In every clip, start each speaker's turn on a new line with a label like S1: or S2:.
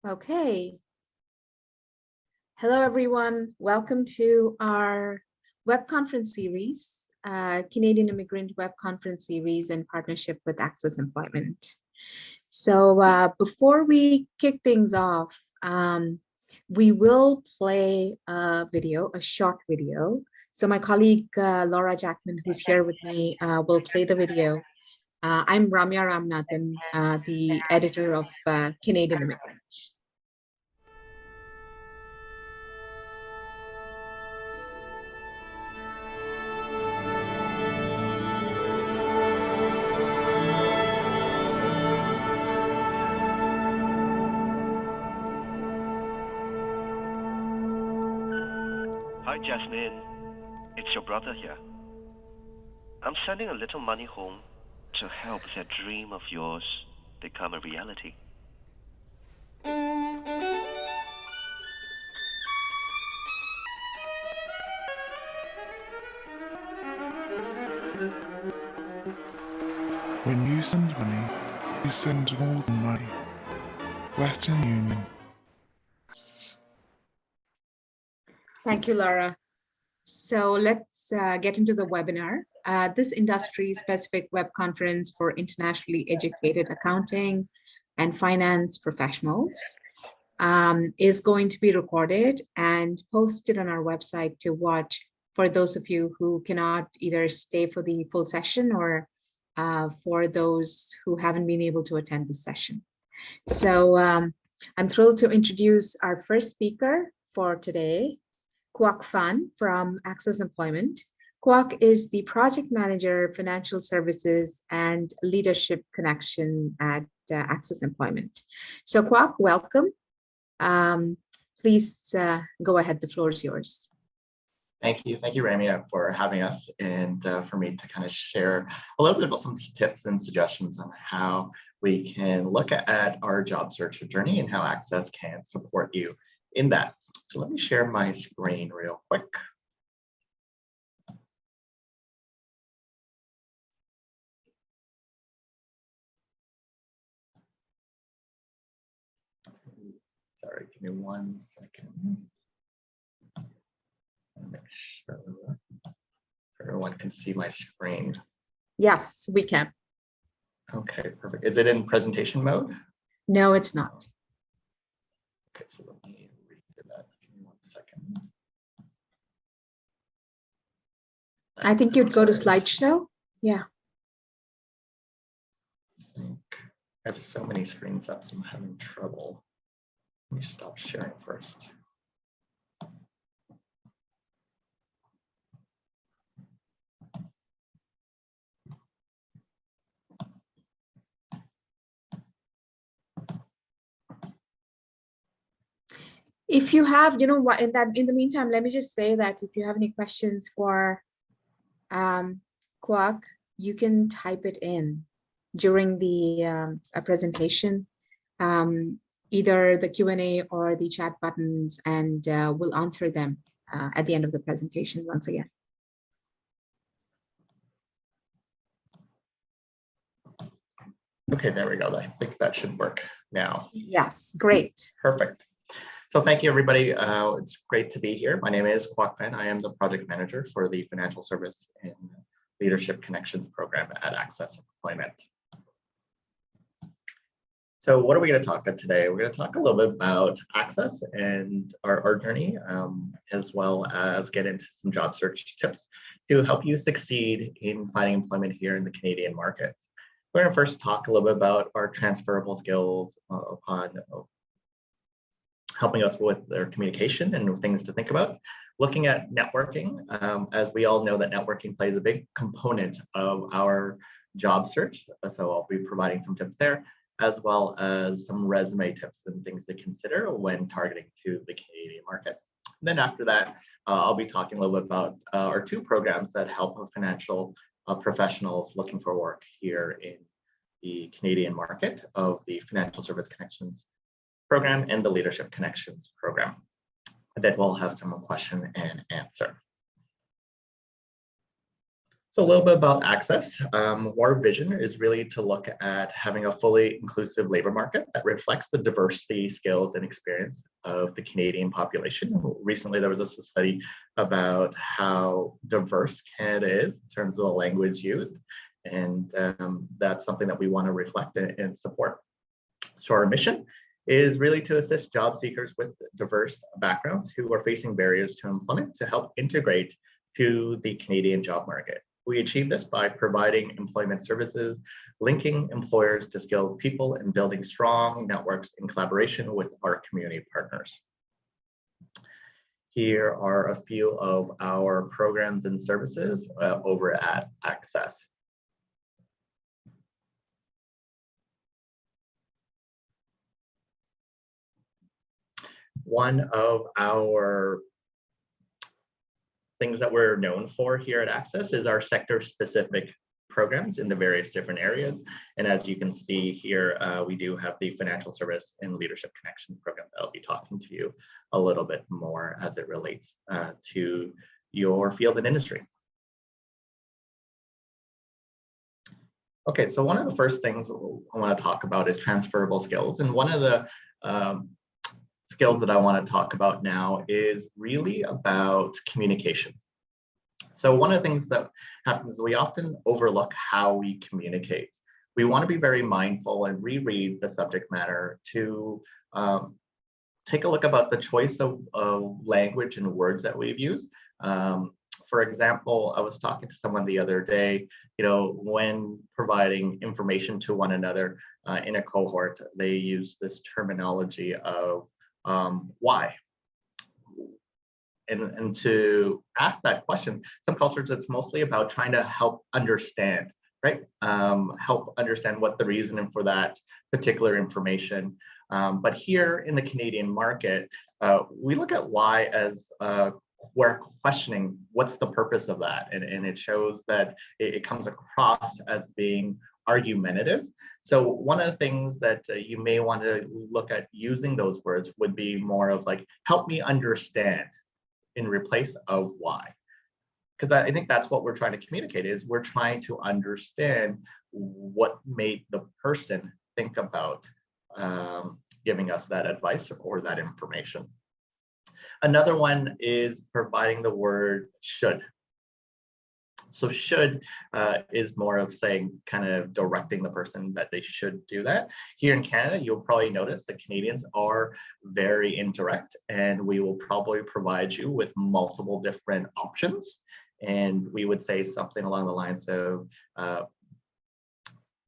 S1: Okay. Hello, everyone. Welcome to our web conference series, Canadian Immigrant Web Conference Series in partnership with ACCES Employment. So before we kick things off, we will play a video, a short video. So my colleague, Laura Jackman, who's here with me, will play the video. I'm Ramya Ramanathan, the editor of Canadian Immigrant.
S2: Hi, Jasmine. It's your brother here. I'm sending a little money home to help that dream of yours become a reality.
S3: When you send money, you send more than money. Western Union.
S1: Thank you, Laura. So let's get into the webinar. This industry-specific web conference for internationally educated accounting and finance professionals is going to be recorded and posted on our website to watch for those of you who cannot either stay for the full session or for those who haven't been able to attend this session. So I'm thrilled to introduce our first speaker for today, Quoc Phan from ACCES Employment. Quoc is the project manager, financial services and leadership connection at ACCES Employment. So Quoc, welcome. Please go ahead, the floor is yours.
S4: Thank you, Ramya, for having us and for me to kind of share a little bit about some tips and suggestions on how we can look at our job search journey and how ACCES can support you in that. So let me share my screen real quick. Sorry, give me 1 second. Make sure everyone can see my screen.
S1: Yes, we can.
S4: Okay, perfect. Is it in presentation mode?
S1: No, it's not.
S4: Okay, so let me read that. Give me 1 second.
S1: I think you'd go to slideshow. Yeah.
S4: I have so many screens up, so I'm having trouble. Let me stop sharing first.
S1: If you have, you know what, in the meantime, let me just say that if you have any questions for Quoc, you can type it in during the presentation, either the Q&A or the chat buttons, and we'll answer them at the end of the presentation once again.
S4: Okay, there we go. I think that should work now.
S1: Yes, great.
S4: Perfect. So thank you, everybody. It's great to be here. My name is Quoc Phan. I am the project manager for the Financial Service and Leadership Connections program at ACCES Employment. So what are we going to talk about today? We're going to talk a little bit about ACCES and our journey, as well as get into some job search tips to help you succeed in finding employment here in the Canadian market. We're going to first talk a little bit about our transferable skills on helping us with their communication and things to think about. Looking at networking, as we all know that networking plays a big component of our job search. So I'll be providing some tips there, as well as some resume tips and things to consider when targeting to the Canadian market. And then after that, I'll be talking a little bit about our 2 programs that help financial professionals looking for work here in the Canadian market of the Financial Service Connections program and the Leadership Connections program. And then we'll have some question and answer. So a little bit about access. Our vision is really to look at having a fully inclusive labor market that reflects the diversity, skills, and experience of the Canadian population. Recently, there was a study about how diverse Canada is in terms of the language used, and that's something that we want to reflect and support. So our mission is really to assist job seekers with diverse backgrounds who are facing barriers to employment to help integrate to the Canadian job market. We achieve this by providing employment services, linking employers to skilled people, and building strong networks in collaboration with our community partners. Here are a few of our programs and services over at ACCES. One of our things that we're known for here at ACCES is our sector-specific programs in the various different areas. And as you can see here, we do have the Financial Service and Leadership Connections program that I'll be talking to you a little bit more as it relates to your field and industry. Okay, so one of the first things I want to talk about is transferable skills. And one of the skills that I want to talk about now is really about communication. So one of the things that happens is we often overlook how we communicate. We want to be very mindful and reread the subject matter to take a look about the choice of language and words that we've used. For example, I was talking to someone the other day, when providing information to one another in a cohort, they use this terminology of why? And to ask that question, some cultures, it's mostly about trying to help understand, right? Help understand what the reason for that particular information. But here in the Canadian market, we look at why as we're questioning what's the purpose of that. And it shows that it comes across as being argumentative. So one of the things that you may want to look at using those words would be more of like, help me understand in replace of why. Because I think that's what we're trying to communicate is we're trying to understand what made the person think about giving us that advice or that information. Another one is providing the word should. So should is more of saying, kind of directing the person that they should do that. Here in Canada, you'll probably notice that Canadians are very indirect, and we will probably provide you with multiple different options. And we would say something along the lines of,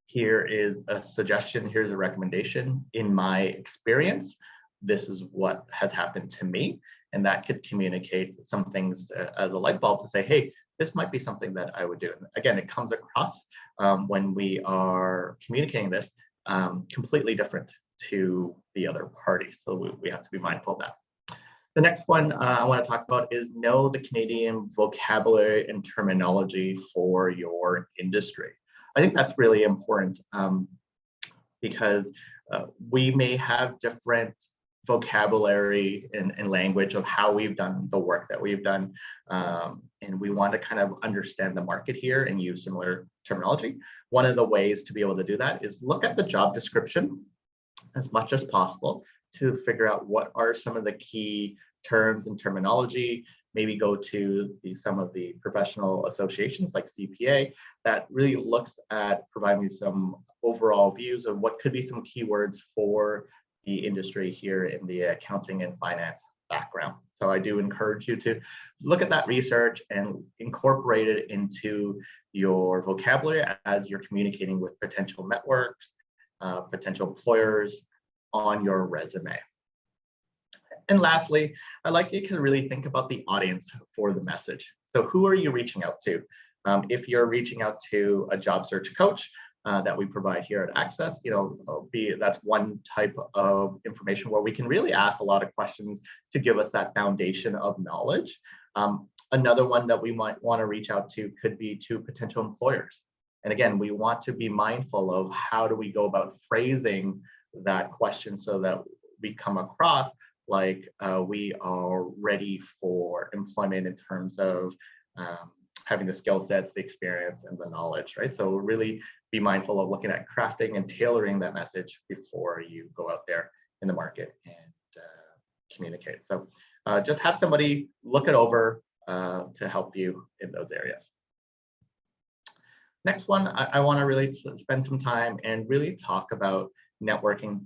S4: here is a suggestion, here's a recommendation. In my experience, this is what has happened to me. And that could communicate some things as a light bulb to say, hey, this might be something that I would do. And again, it comes across when we are communicating this completely different to the other party. So we have to be mindful of that. The next one I want to talk about is know the Canadian vocabulary and terminology for your industry. I think that's really important because we may have different vocabulary and language of how we've done the work that we've done. And we want to kind of understand the market here and use similar terminology. One of the ways to be able to do that is look at the job description as much as possible to figure out what are some of the key terms and terminology. Maybe go to some of the professional associations like CPA that really looks at providing some overall views of what could be some keywords for the industry here in the accounting and finance background. So I do encourage you to look at that research and incorporate it into your vocabulary as you're communicating with potential networks, potential employers on your resume. And lastly, I'd like you to really think about the audience for the message. So who are you reaching out to? If you're reaching out to a job search coach, that we provide here at ACCES, that's one type of information where we can really ask a lot of questions to give us that foundation of knowledge. Another one that we might want to reach out to could be to potential employers. And again, we want to be mindful of how do we go about phrasing that question so that we come across like we are ready for employment in terms of having the skill sets, the experience, and the knowledge, right? So really be mindful of looking at crafting and tailoring that message before you go out there in the market and communicate. So just have somebody look it over to help you in those areas. Next one, I want to really spend some time and really talk about networking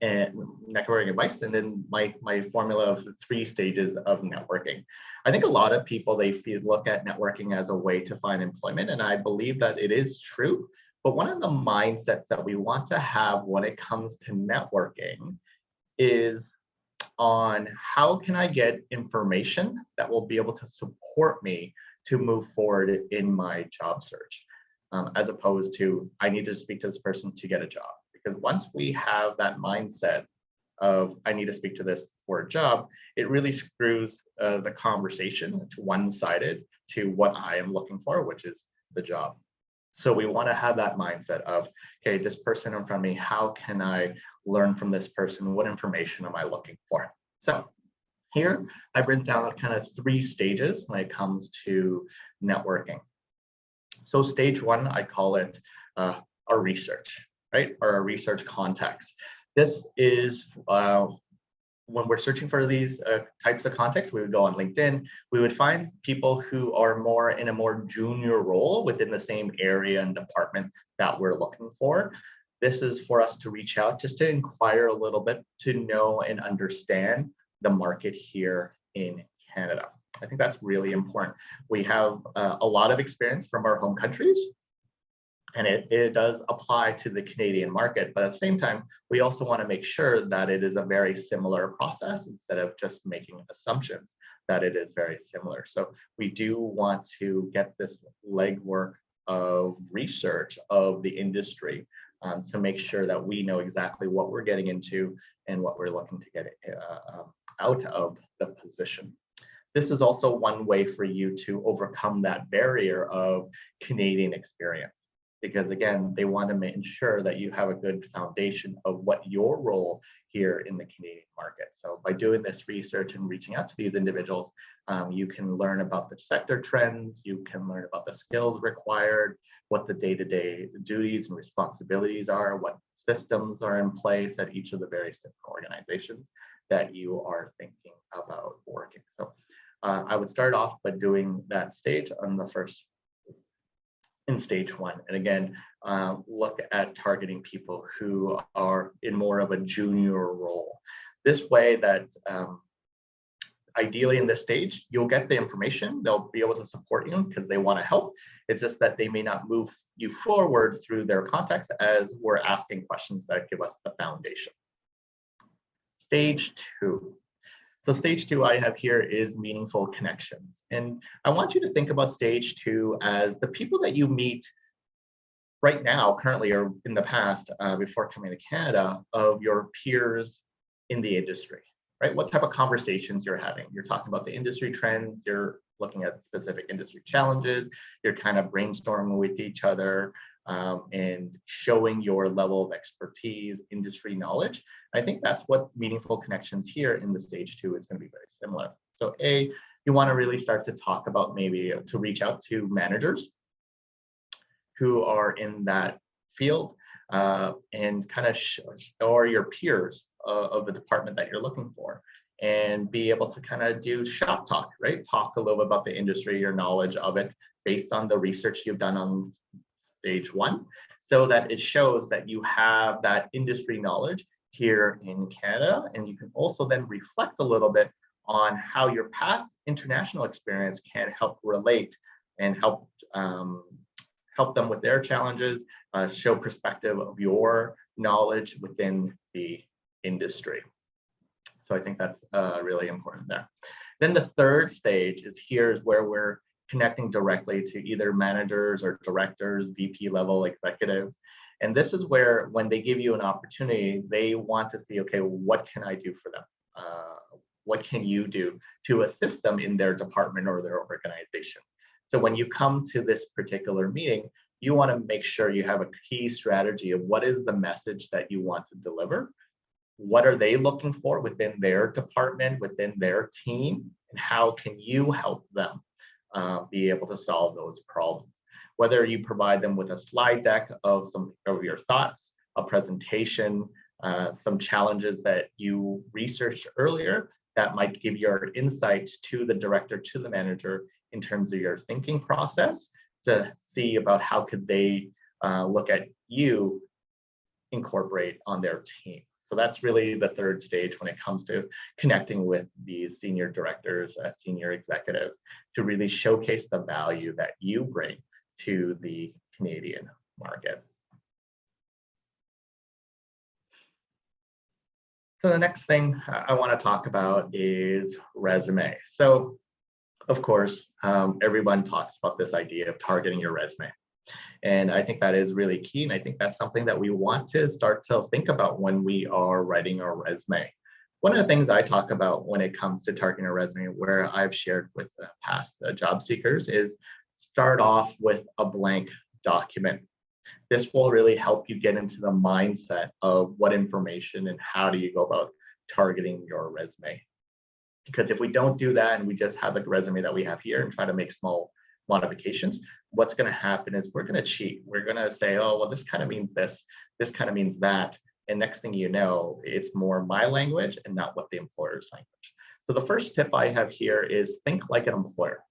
S4: and networking advice, and then my formula of the 3 stages of networking. I think a lot of people, they look at networking as a way to find employment, and I believe that it is true. But one of the mindsets that we want to have when it comes to networking is on how can I get information that will be able to support me to move forward in my job search, as opposed to I need to speak to this person to get a job. Because once we have that mindset of I need to speak to this for a job, it really screws the conversation to one-sided to what I am looking for, which is the job. So we want to have that mindset of, okay, this person in front of me, how can I learn from this person? What information am I looking for? So here I've written down kind of 3 stages when it comes to networking. So stage 1, I call it our research, right? Or a research context. This is when we're searching for these types of contexts, we would go on LinkedIn, we would find people who are more in a more junior role within the same area and department that we're looking for. This is for us to reach out just to inquire a little bit, to know and understand the market here in Canada. I think that's really important. We have a lot of experience from our home countries, and it does apply to the Canadian market, but at the same time, we also want to make sure that it is a very similar process instead of just making assumptions that it is very similar. So we do want to get this legwork of research of the industry to make sure that we know exactly what we're getting into and what we're looking to get out of the position. This is also one way for you to overcome that barrier of Canadian experience. Because again, they want to ensure that you have a good foundation of what your role here in the Canadian market. So by doing this research and reaching out to these individuals, you can learn about the sector trends, you can learn about the skills required, what the day-to-day duties and responsibilities are, what systems are in place at each of the various different organizations that you are thinking about working. So I would start off by doing that stage on the first in stage 1. And again, look at targeting people who are in more of a junior role. This way that ideally in this stage, you'll get the information, they'll be able to support you because they want to help. It's just that they may not move you forward through their context as we're asking questions that give us the foundation. Stage 2. So stage 2 I have here is meaningful connections. And I want you to think about stage 2 as the people that you meet right now, currently, or in the past, before coming to Canada, of your peers in the industry, right? What type of conversations you're having. You're talking about the industry trends, you're looking at specific industry challenges, you're kind of brainstorming with each other, and showing your level of expertise, industry knowledge. I think that's what meaningful connections here in the stage 2 is going to be very similar. So A, you want to really start to talk about maybe to reach out to managers who are in that field and kind of or your peers of the department that you're looking for, and be able to kind of do shop talk, right? Talk a little bit about the industry, your knowledge of it based on the research you've done on stage 1, so that it shows that you have that industry knowledge here in Canada. And you can also then reflect a little bit on how your past international experience can help relate and help them with their challenges, show perspective of your knowledge within the industry. So I think that's really important there. Then the third stage is here's where we're connecting directly to either managers or directors, VP level executives. And this is where when they give you an opportunity, they want to see, okay, what can I do for them? What can you do to assist them in their department or their organization? So when you come to this particular meeting, you want to make sure you have a key strategy of what is the message that you want to deliver. What are they looking for within their department, within their team, and how can you help them be able to solve those problems. Whether you provide them with a slide deck of some of your thoughts, a presentation, some challenges that you researched earlier that might give your insights to the director, to the manager in terms of your thinking process to see about how could they look at you incorporate on their team. So that's really the third stage when it comes to connecting with these senior directors, senior executives, to really showcase the value that you bring to the Canadian market. So the next thing I want to talk about is resume. So of course, everyone talks about this idea of targeting your resume. And I think that is really key. And I think that's something that we want to start to think about when we are writing our resume. One of the things I talk about when it comes to targeting a resume, where I've shared with past job seekers, is start off with a blank document. This will really help you get into the mindset of what information and how do you go about targeting your resume. Because if we don't do that and we just have the resume that we have here and try to make small modifications, what's going to happen is we're going to cheat. We're going to say, oh, well, this kind of means this kind of means that. And next thing you know, it's more my language and not what the employer's language. So the first tip I have here is think like an employer.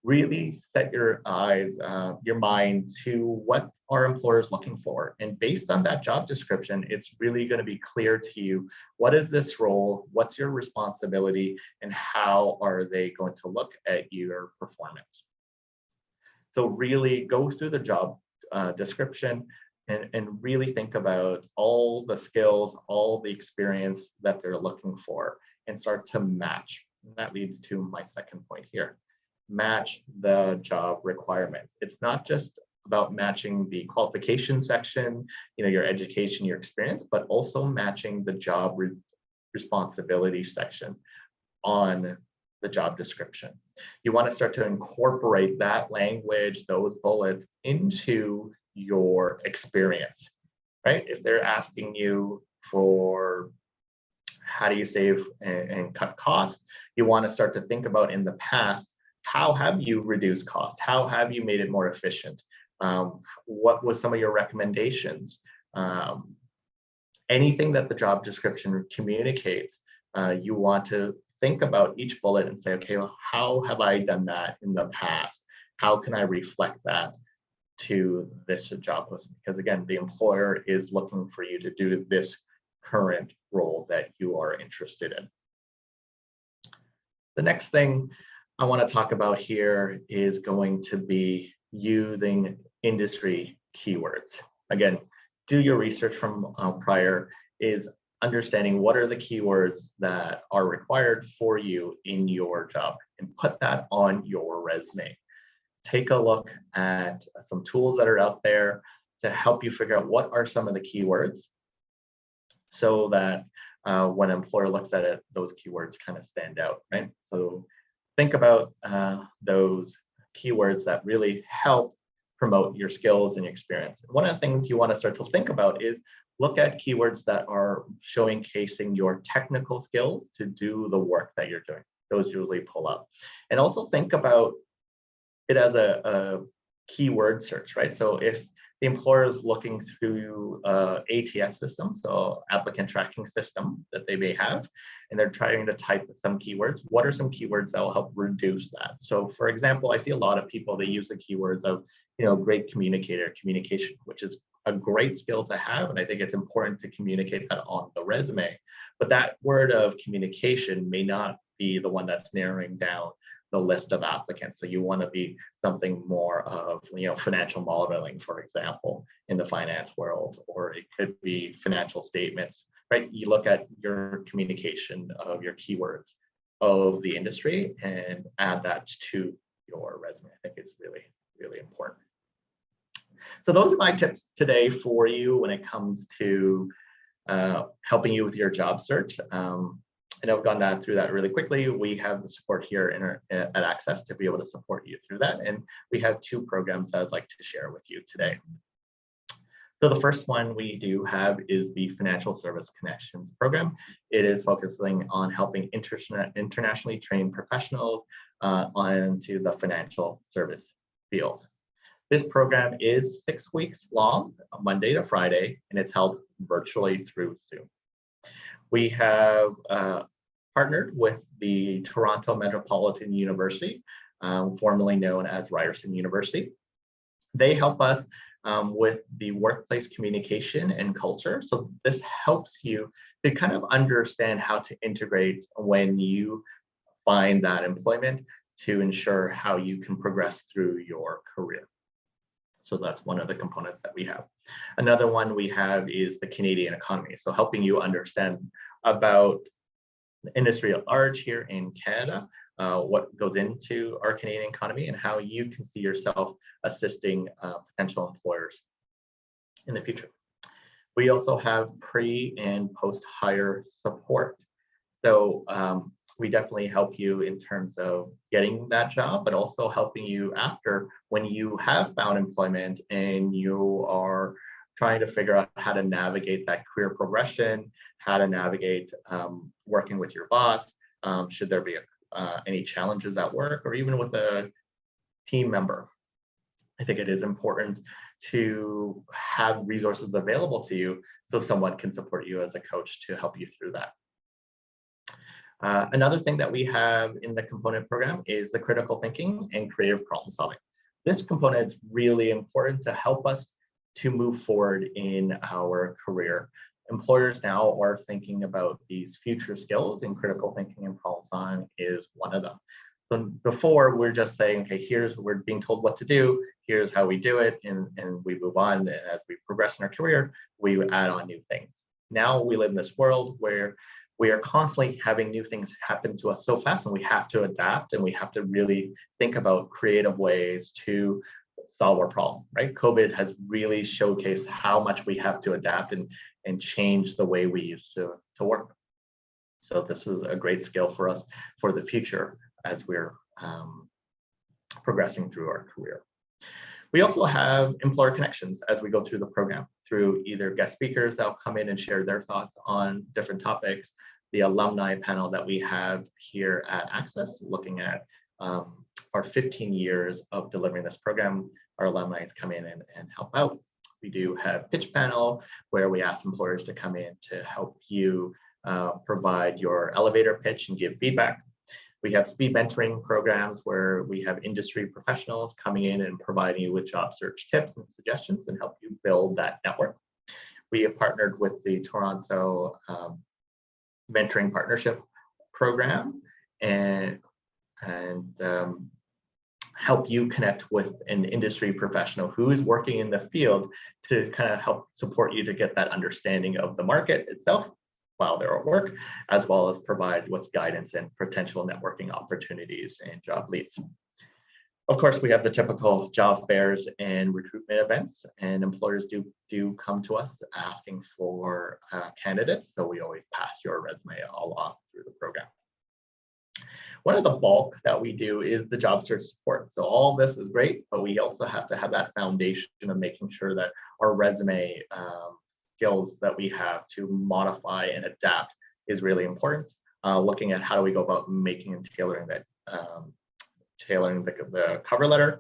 S4: Really set your eyes, your mind to what are employers looking for. And based on that job description, it's really going to be clear to you, what is this role? What's your responsibility? And how are they going to look at your performance? So really go through the job description and really think about all the skills, all the experience that they're looking for and start to match. And that leads to my second point here. Match the job requirements. It's not just about matching the qualification section, your education, your experience, but also matching the job responsibility section on the job description. You want to start to incorporate that language, those bullets into your experience, right? If they're asking you for how do you save and cut costs, you want to start to think about in the past, how have you reduced costs? How have you made it more efficient? What was some of your recommendations? Anything that the job description communicates, you want to think about each bullet and say, okay, well, how have I done that in the past? How can I reflect that to this job list? Because again, the employer is looking for you to do this current role that you are interested in. The next thing I want to talk about here is going to be using industry keywords. Again, do your research from prior, is understanding what are the keywords that are required for you in your job and put that on your resume. Take a look at some tools that are out there to help you figure out what are some of the keywords so that when an employer looks at it, those keywords kind of stand out, right? So think about those keywords that really help promote your skills and your experience. One of the things you want to start to think about is look at keywords that are showcasing your technical skills to do the work that you're doing. Those usually pull up. And also think about it as a keyword search, right? So if the employer is looking through ATS system, so applicant tracking system that they may have, and they're trying to type some keywords, what are some keywords that will help reduce that? So for example, I see a lot of people, they use the keywords of, great communicator, communication, which is a great skill to have. And I think it's important to communicate that on the resume. But that word of communication may not be the one that's narrowing down the list of applicants. So you want to be something more of, financial modeling, for example, in the finance world, or it could be financial statements, right? You look at your communication of your keywords of the industry and add that to your resume. I think it's really, really important. So those are my tips today for you when it comes to helping you with your job search. I know I've gone through that really quickly. We have the support here at ACCES to be able to support you through that. And we have two programs I'd like to share with you today. So the first one we do have is the Financial Service Connections program. It is focusing on helping internationally trained professionals onto the financial service field. This program is 6 weeks long, Monday to Friday, and it's held virtually through Zoom. We have partnered with the Toronto Metropolitan University, formerly known as Ryerson University. They help us with the workplace communication and culture. So this helps you to kind of understand how to integrate when you find that employment to ensure how you can progress through your career. So that's one of the components that we have. Another one we have is the Canadian economy. So helping you understand about the industry at large here in Canada, what goes into our Canadian economy and how you can see yourself assisting potential employers in the future. We also have pre and post-hire support. So we definitely help you in terms of getting that job, but also helping you after when you have found employment and you are trying to figure out how to navigate that career progression, how to navigate working with your boss, should there be any challenges at work or even with a team member. I think it is important to have resources available to you so someone can support you as a coach to help you through that. Another thing that we have in the component program is the critical thinking and creative problem solving. This component is really important to help us to move forward in our career. Employers now are thinking about these future skills, and critical thinking and problem solving is one of them. So before we're just saying, okay, we're being told what to do, here's how we do it, and we move on. And as we progress in our career, we add on new things. Now we live in this world where we are constantly having new things happen to us so fast, and we have to adapt, and we have to really think about creative ways to solve our problem, right? COVID has really showcased how much we have to adapt and change the way we used to work. So this is a great skill for us for the future as we're progressing through our career. We also have employer connections as we go through the program through either guest speakers that'll come in and share their thoughts on different topics, the alumni panel that we have here at ACCES, looking at our 15 years of delivering this program. Our alumni come in and help out. We do have pitch panel where we ask employers to come in to help you provide your elevator pitch and give feedback. We have speed mentoring programs where we have industry professionals coming in and providing you with job search tips and suggestions and help you build that network. We have partnered with the Toronto Mentoring Partnership Program and help you connect with an industry professional who is working in the field to kind of help support you to get that understanding of the market itself while they're at work, as well as provide with guidance and potential networking opportunities and job leads. Of course, we have the typical job fairs and recruitment events, and employers do come to us asking for candidates, so we always pass your resume along through the program. One of the bulk that we do is the job search support. So all this is great, but we also have to have that foundation of making sure that our resume skills that we have to modify and adapt is really important. Looking at how do we go about making and tailoring that, tailoring the cover letter,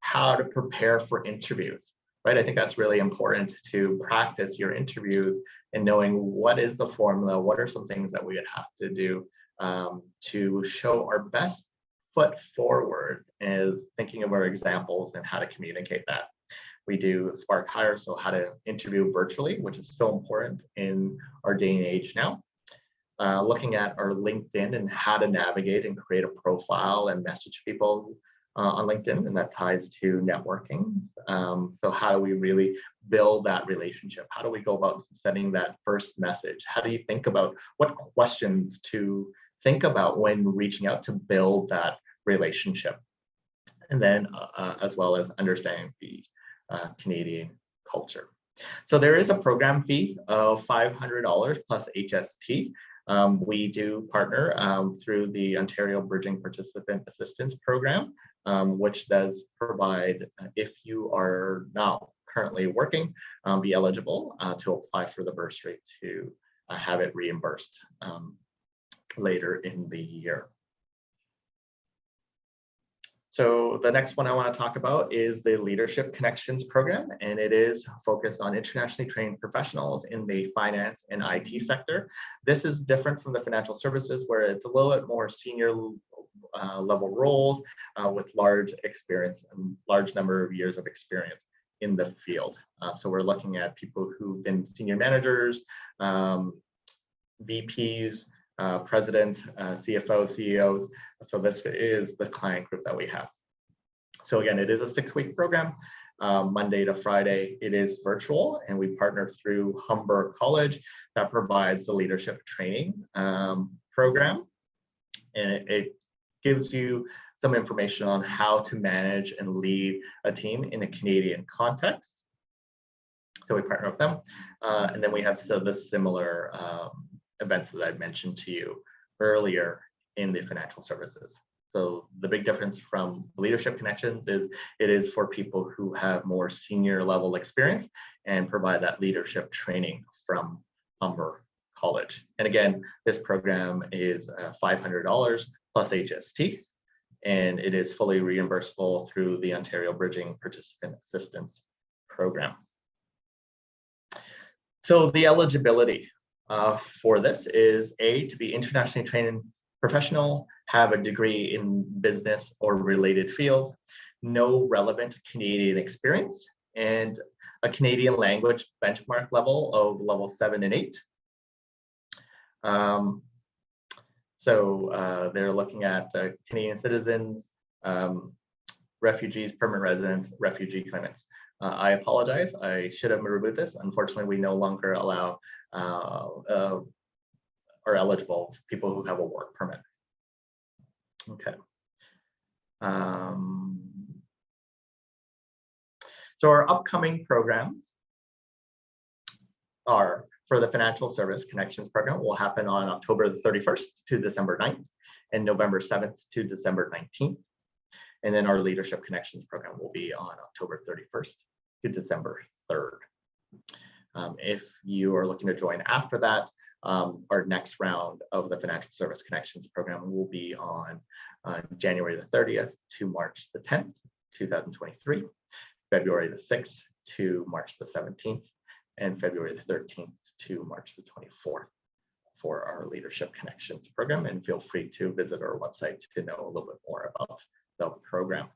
S4: how to prepare for interviews, right? I think that's really important to practice your interviews and knowing what is the formula, what are some things that we would have to do to show our best foot forward is thinking of our examples and how to communicate that. We do Spark Hire, so how to interview virtually, which is so important in our day and age now. Looking at our LinkedIn and how to navigate and create a profile and message people on LinkedIn, and that ties to networking. So how do we really build that relationship? How do we go about sending that first message? How do you think about what questions to think about when reaching out to build that relationship? And then as well as understanding the Canadian culture. So there is a program fee of $500 plus HST. We do partner through the Ontario Bridging Participant Assistance Program, which does provide, if you are not currently working, be eligible to apply for the bursary to have it reimbursed later in the year. So the next one I want to talk about is the Leadership Connections program, and it is focused on internationally trained professionals in the finance and IT sector. This is different from the financial services, where it's a little bit more senior level roles with large experience and large number of years of experience in the field. So we're looking at people who've been senior managers, VPs, presidents, CFOs, CEOs. So this is the client group that we have. So again, it is a 6-week program, Monday to Friday. It is virtual, and we partner through Humber College that provides the leadership training program. And it gives you some information on how to manage and lead a team in a Canadian context. So we partner with them. And then we have the similar events that I mentioned to you earlier in the financial services. So the big difference from Leadership Connections is it is for people who have more senior level experience and provide that leadership training from Humber College. And again, this program is $500 plus HST, and it is fully reimbursable through the Ontario Bridging Participant Assistance Program. So the eligibility for this is to be internationally trained professional, have a degree in business or related field, no relevant Canadian experience, and a Canadian language benchmark level of level 7 and 8. So they're looking at Canadian citizens, refugees, permanent residents, refugee claimants. I apologize, I should have removed this. Unfortunately, we no longer allow are eligible people who have a work permit. Okay. So our upcoming programs are for the Financial Service Connections program will happen on October the 31st to December 9th and November 7th to December 19th. And then our Leadership Connections program will be on October 31st to December 3rd. If you are looking to join after that, our next round of the Financial Service Connections program will be on January the 30th to March the 10th, 2023, February the 6th to March the 17th, and February the 13th to March the 24th for our Leadership Connections program. And feel free to visit our website to know a little bit more about the program.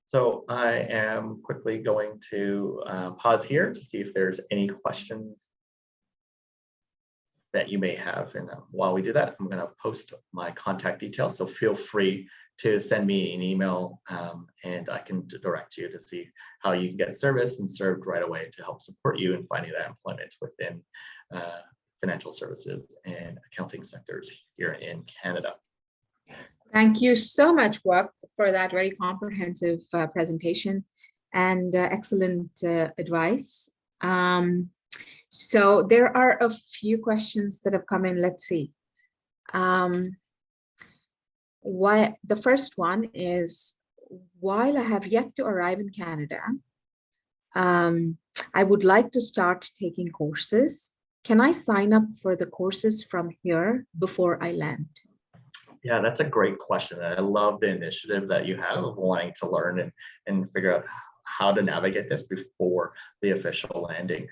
S4: So I am quickly going to pause here to see if there's any questions that you may have. And while we do that, I'm going to post my contact details. So feel free to send me an email and I can direct you to see how you can get service and served right away to help support you in finding that employment within financial services and accounting sectors here in Canada.
S1: Thank you so much, Wak, for that very comprehensive presentation and excellent advice. So there are a few questions that have come in. Let's see. The first one is, while I have yet to arrive in Canada, I would like to start taking courses. Can I sign up for the courses from here before I land?
S4: Yeah, that's a great question. I love the initiative that you have of wanting to learn and figure out how to navigate this before the official landing.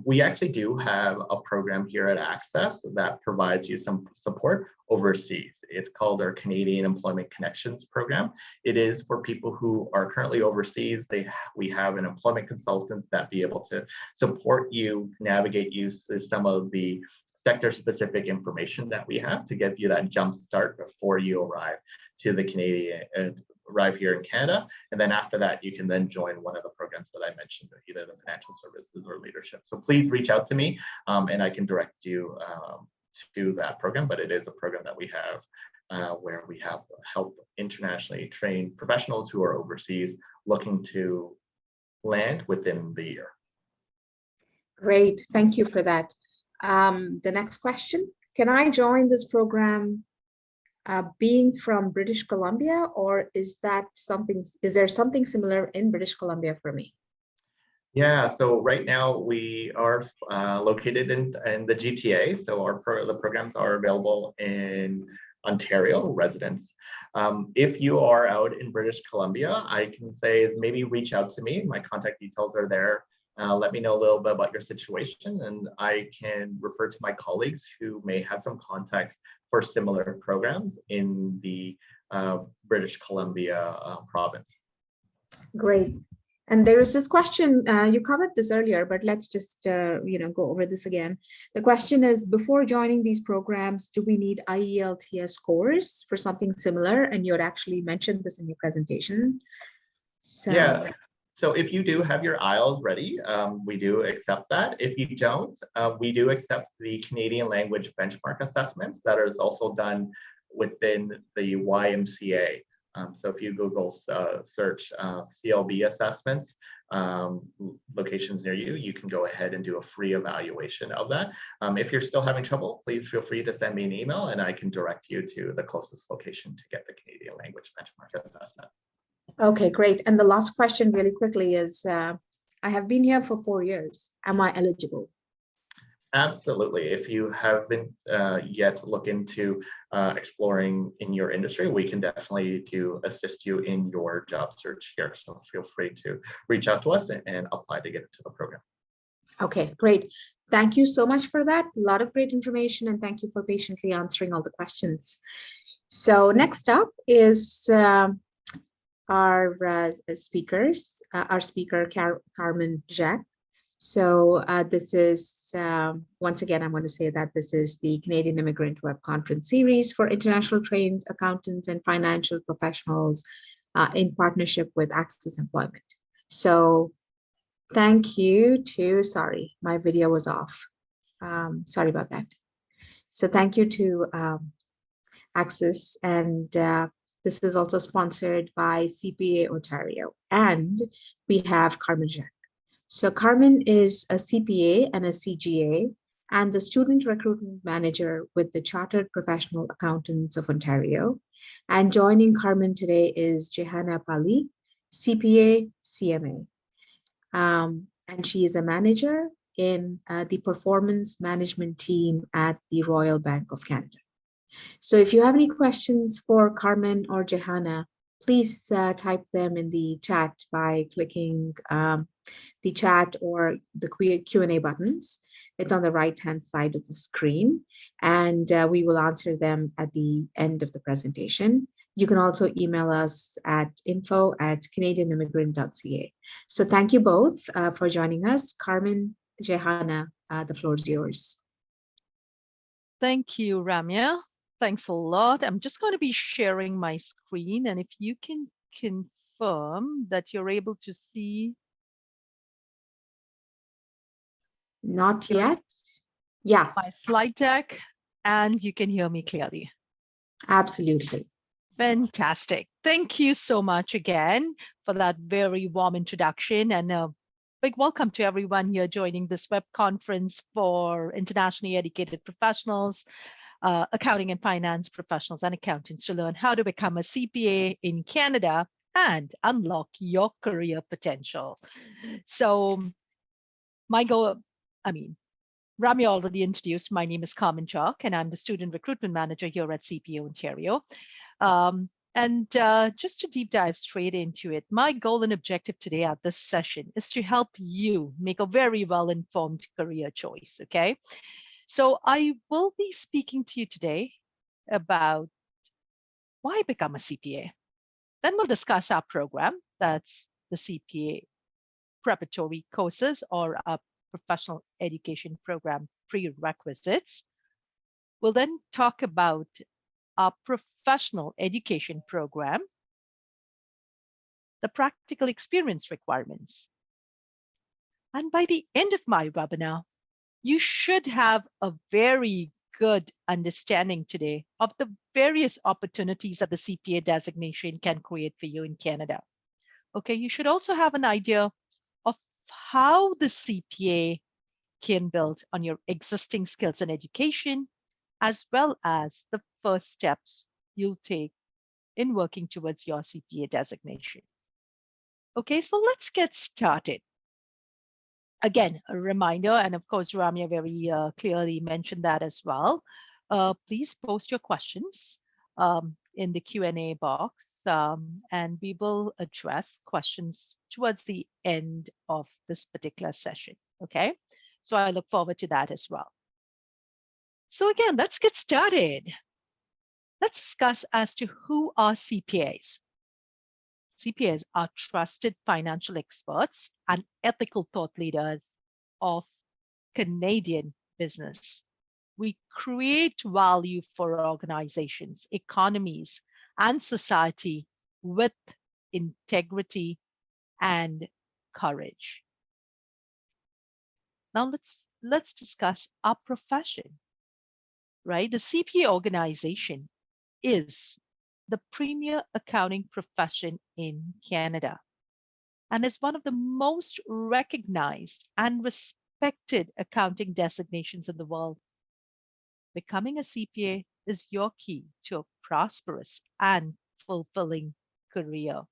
S4: We actually do have a program here at ACCES that provides you some support overseas. It's called our Canadian Employment Connections program. It is for people who are currently overseas. We have an employment consultant that be able to support you, navigate you through some of the sector-specific information that we have to give you that jump start before you arrive to the arrive here in Canada. And then after that, you can then join one of the programs that I mentioned, either the financial services or leadership. So please reach out to me and I can direct you to that program. But it is a program that we have where we have help internationally trained professionals who are overseas looking to land within the year.
S1: Great, thank you for that. The next question, can I join this program being from British Columbia, or is there something similar in British Columbia for me?
S4: Yeah, so right now we are located in the GTA. So the programs are available in Ontario residents. If you are out in British Columbia, I can say is maybe reach out to me. My contact details are there. Let me know a little bit about your situation, and I can refer to my colleagues who may have some context for similar programs in the British Columbia province.
S1: Great. And there is this question, you covered this earlier, but let's just go over this again. The question is, before joining these programs, do we need IELTS scores for something similar? And you had actually mentioned this in your presentation. So
S4: yeah. So if you do have your IELTS ready, we do accept that. If you don't, we do accept the Canadian language benchmark assessments that is also done within the YMCA. So if you Google search CLB assessments, locations near you, you can go ahead and do a free evaluation of that. If you're still having trouble, please feel free to send me an email and I can direct you to the closest location to get the Canadian language benchmark assessment.
S1: Okay, great. And the last question really quickly is, I have been here for 4 years. Am I eligible?
S4: Absolutely. If you haven't yet looked into exploring in your industry, we can definitely assist you in your job search here. So feel free to reach out to us and apply to get into the program.
S1: Okay, great. Thank you so much for that. A lot of great information, and thank you for patiently answering all the questions. So next up is our speakers, our speaker, Carmen Jacques. So this is, once again, I'm going to say that this is the Canadian Immigrant Web Conference Series for international trained accountants and financial professionals in partnership with ACCES Employment. So thank you to, sorry, my video was off. Sorry about that. So thank you to ACCES, and this is also sponsored by CPA Ontario, and we have Carmen Jacques. So Carmen is a CPA and a CGA and the Student Recruitment Manager with the Chartered Professional Accountants of Ontario. And joining Carmen today is Jehanna Pali, CPA, CMA. And she is a manager in the performance management team at the Royal Bank of Canada. So if you have any questions for Carmen or Jehanna, please type them in the chat by clicking the chat or the Q&A buttons. It's on the right-hand side of the screen, and we will answer them at the end of the presentation. You can also email us at info@canadianimmigrant.ca. So thank you both for joining us. Carmen, Jehanna, the floor is yours.
S5: Thank you, Ramya. Thanks a lot. I'm just going to be sharing my screen, and if you can confirm that you're able to see.
S1: Not yet. Yes.
S5: My slide deck, and you can hear me clearly.
S1: Absolutely.
S5: Fantastic. Thank you so much again for that very warm introduction, and a big welcome to everyone here joining this web conference for internationally educated professionals, accounting and finance professionals and accountants to learn how to become a CPA in Canada and unlock your career potential. So my goal, Ramya already introduced, my name is Carmen Jacques, and I'm the Student Recruitment Manager here at CPA Ontario. Just to deep dive straight into it, my goal and objective today at this session is to help you make a very well-informed career choice, okay? So I will be speaking to you today about why become a CPA. Then we'll discuss our program, that's the CPA preparatory courses or our professional education program prerequisites. We'll then talk about our professional education program, the practical experience requirements. And by the end of my webinar, you should have a very good understanding today of the various opportunities that the CPA designation can create for you in Canada. Okay, you should also have an idea of how the CPA can build on your existing skills and education, as well as the first steps you'll take in working towards your CPA designation. Okay, so let's get started. Again, a reminder, and of course, Ramya very clearly mentioned that as well. Please post your questions in the Q&A box, and we will address questions towards the end of this particular session. Okay, so I look forward to that as well. So again, let's get started. Let's discuss as to who are CPAs. CPAs are trusted financial experts and ethical thought leaders of Canadian business. We create value for organizations, economies, and society with integrity and courage. Now let's discuss our profession, right? The CPA organization is the premier accounting profession in Canada and is one of the most recognized and respected accounting designations in the world. Becoming a CPA is your key to a prosperous and fulfilling career.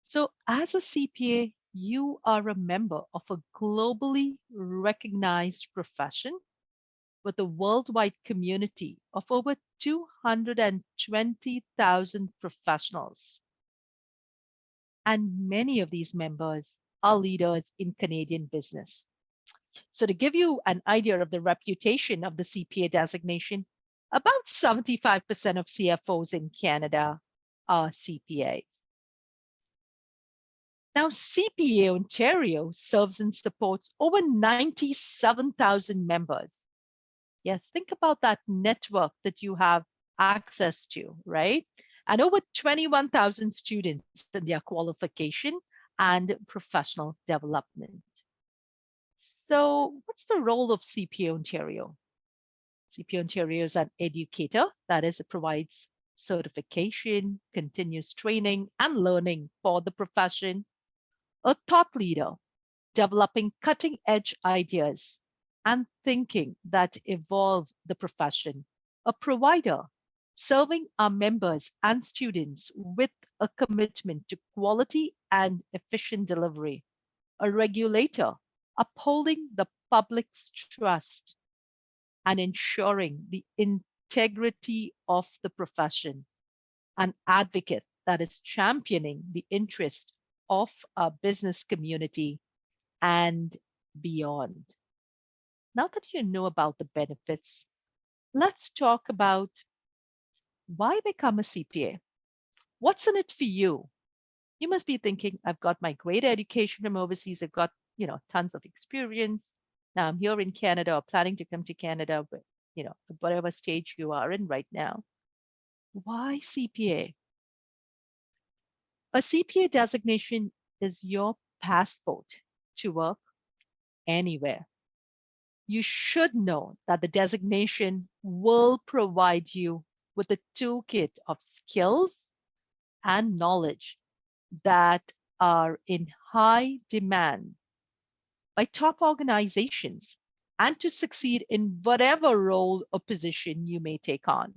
S5: So as a CPA, you are a member of a globally recognized profession with a worldwide community of over 220,000 professionals. And many of these members are leaders in Canadian business. So to give you an idea of the reputation of the CPA designation, about 75% of CFOs in Canada are CPAs. Now, CPA Ontario serves and supports over 97,000 members. Yes, think about that network that you have access to, right? And over 21,000 students in their qualification and professional development. So what's the role of CPA Ontario? CPA Ontario is an educator, that is, it provides certification, continuous training, and learning for the profession. A thought leader, developing cutting-edge ideas and thinking that evolve the profession. A provider, serving our members and students with a commitment to quality and efficient delivery. A regulator, upholding the public's trust and ensuring the integrity of the profession. An advocate that is championing the interest of our business community and beyond. Now that you know about the benefits, let's talk about why become a CPA. What's in it for you? You must be thinking, I've got my great education from overseas. I've got, tons of experience. Now I'm here in Canada or planning to come to Canada, but, whatever stage you are in right now. Why CPA? A CPA designation is your passport to work anywhere. You should know that the designation will provide you with a toolkit of skills and knowledge that are in high demand by top organizations and to succeed in whatever role or position you may take on.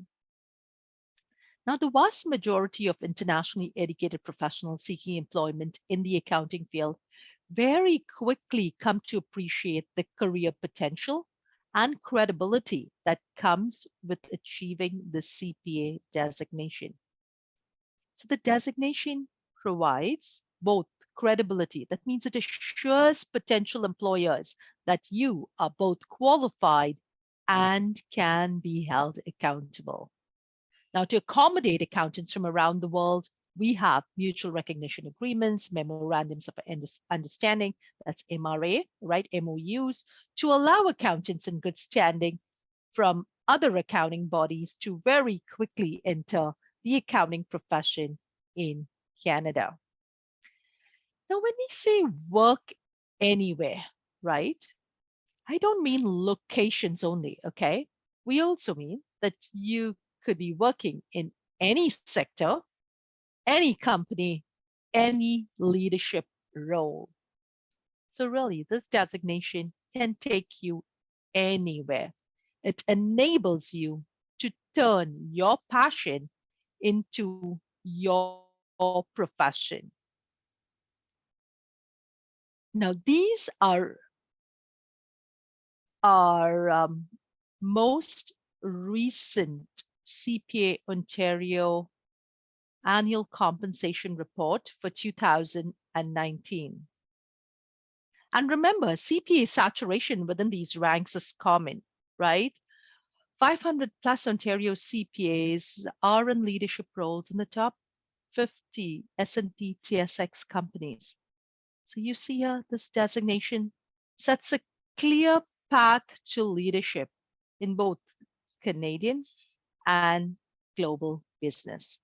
S5: Now, the vast majority of internationally educated professionals seeking employment in the accounting field very quickly come to appreciate the career potential and credibility that comes with achieving the CPA designation. So the designation provides both credibility. That means it assures potential employers that you are both qualified and can be held accountable. Now, to accommodate accountants from around the world, we have mutual recognition agreements, memorandums of understanding, that's MRA, right, MOUs, to allow accountants in good standing from other accounting bodies to very quickly enter the accounting profession in Canada. Now, when we say work anywhere, right, I don't mean locations only, okay? We also mean that you could be working in any sector, any company, any leadership role. So really, this designation can take you anywhere. It enables you to turn your passion into your profession. Now, these are our most recent CPA Ontario Annual Compensation Report for 2019. And remember, CPA saturation within these ranks is common, right? 500 plus Ontario CPAs are in leadership roles in the top 50 S&P TSX companies. So you see here, this designation sets a clear path to leadership in both Canadian and global business.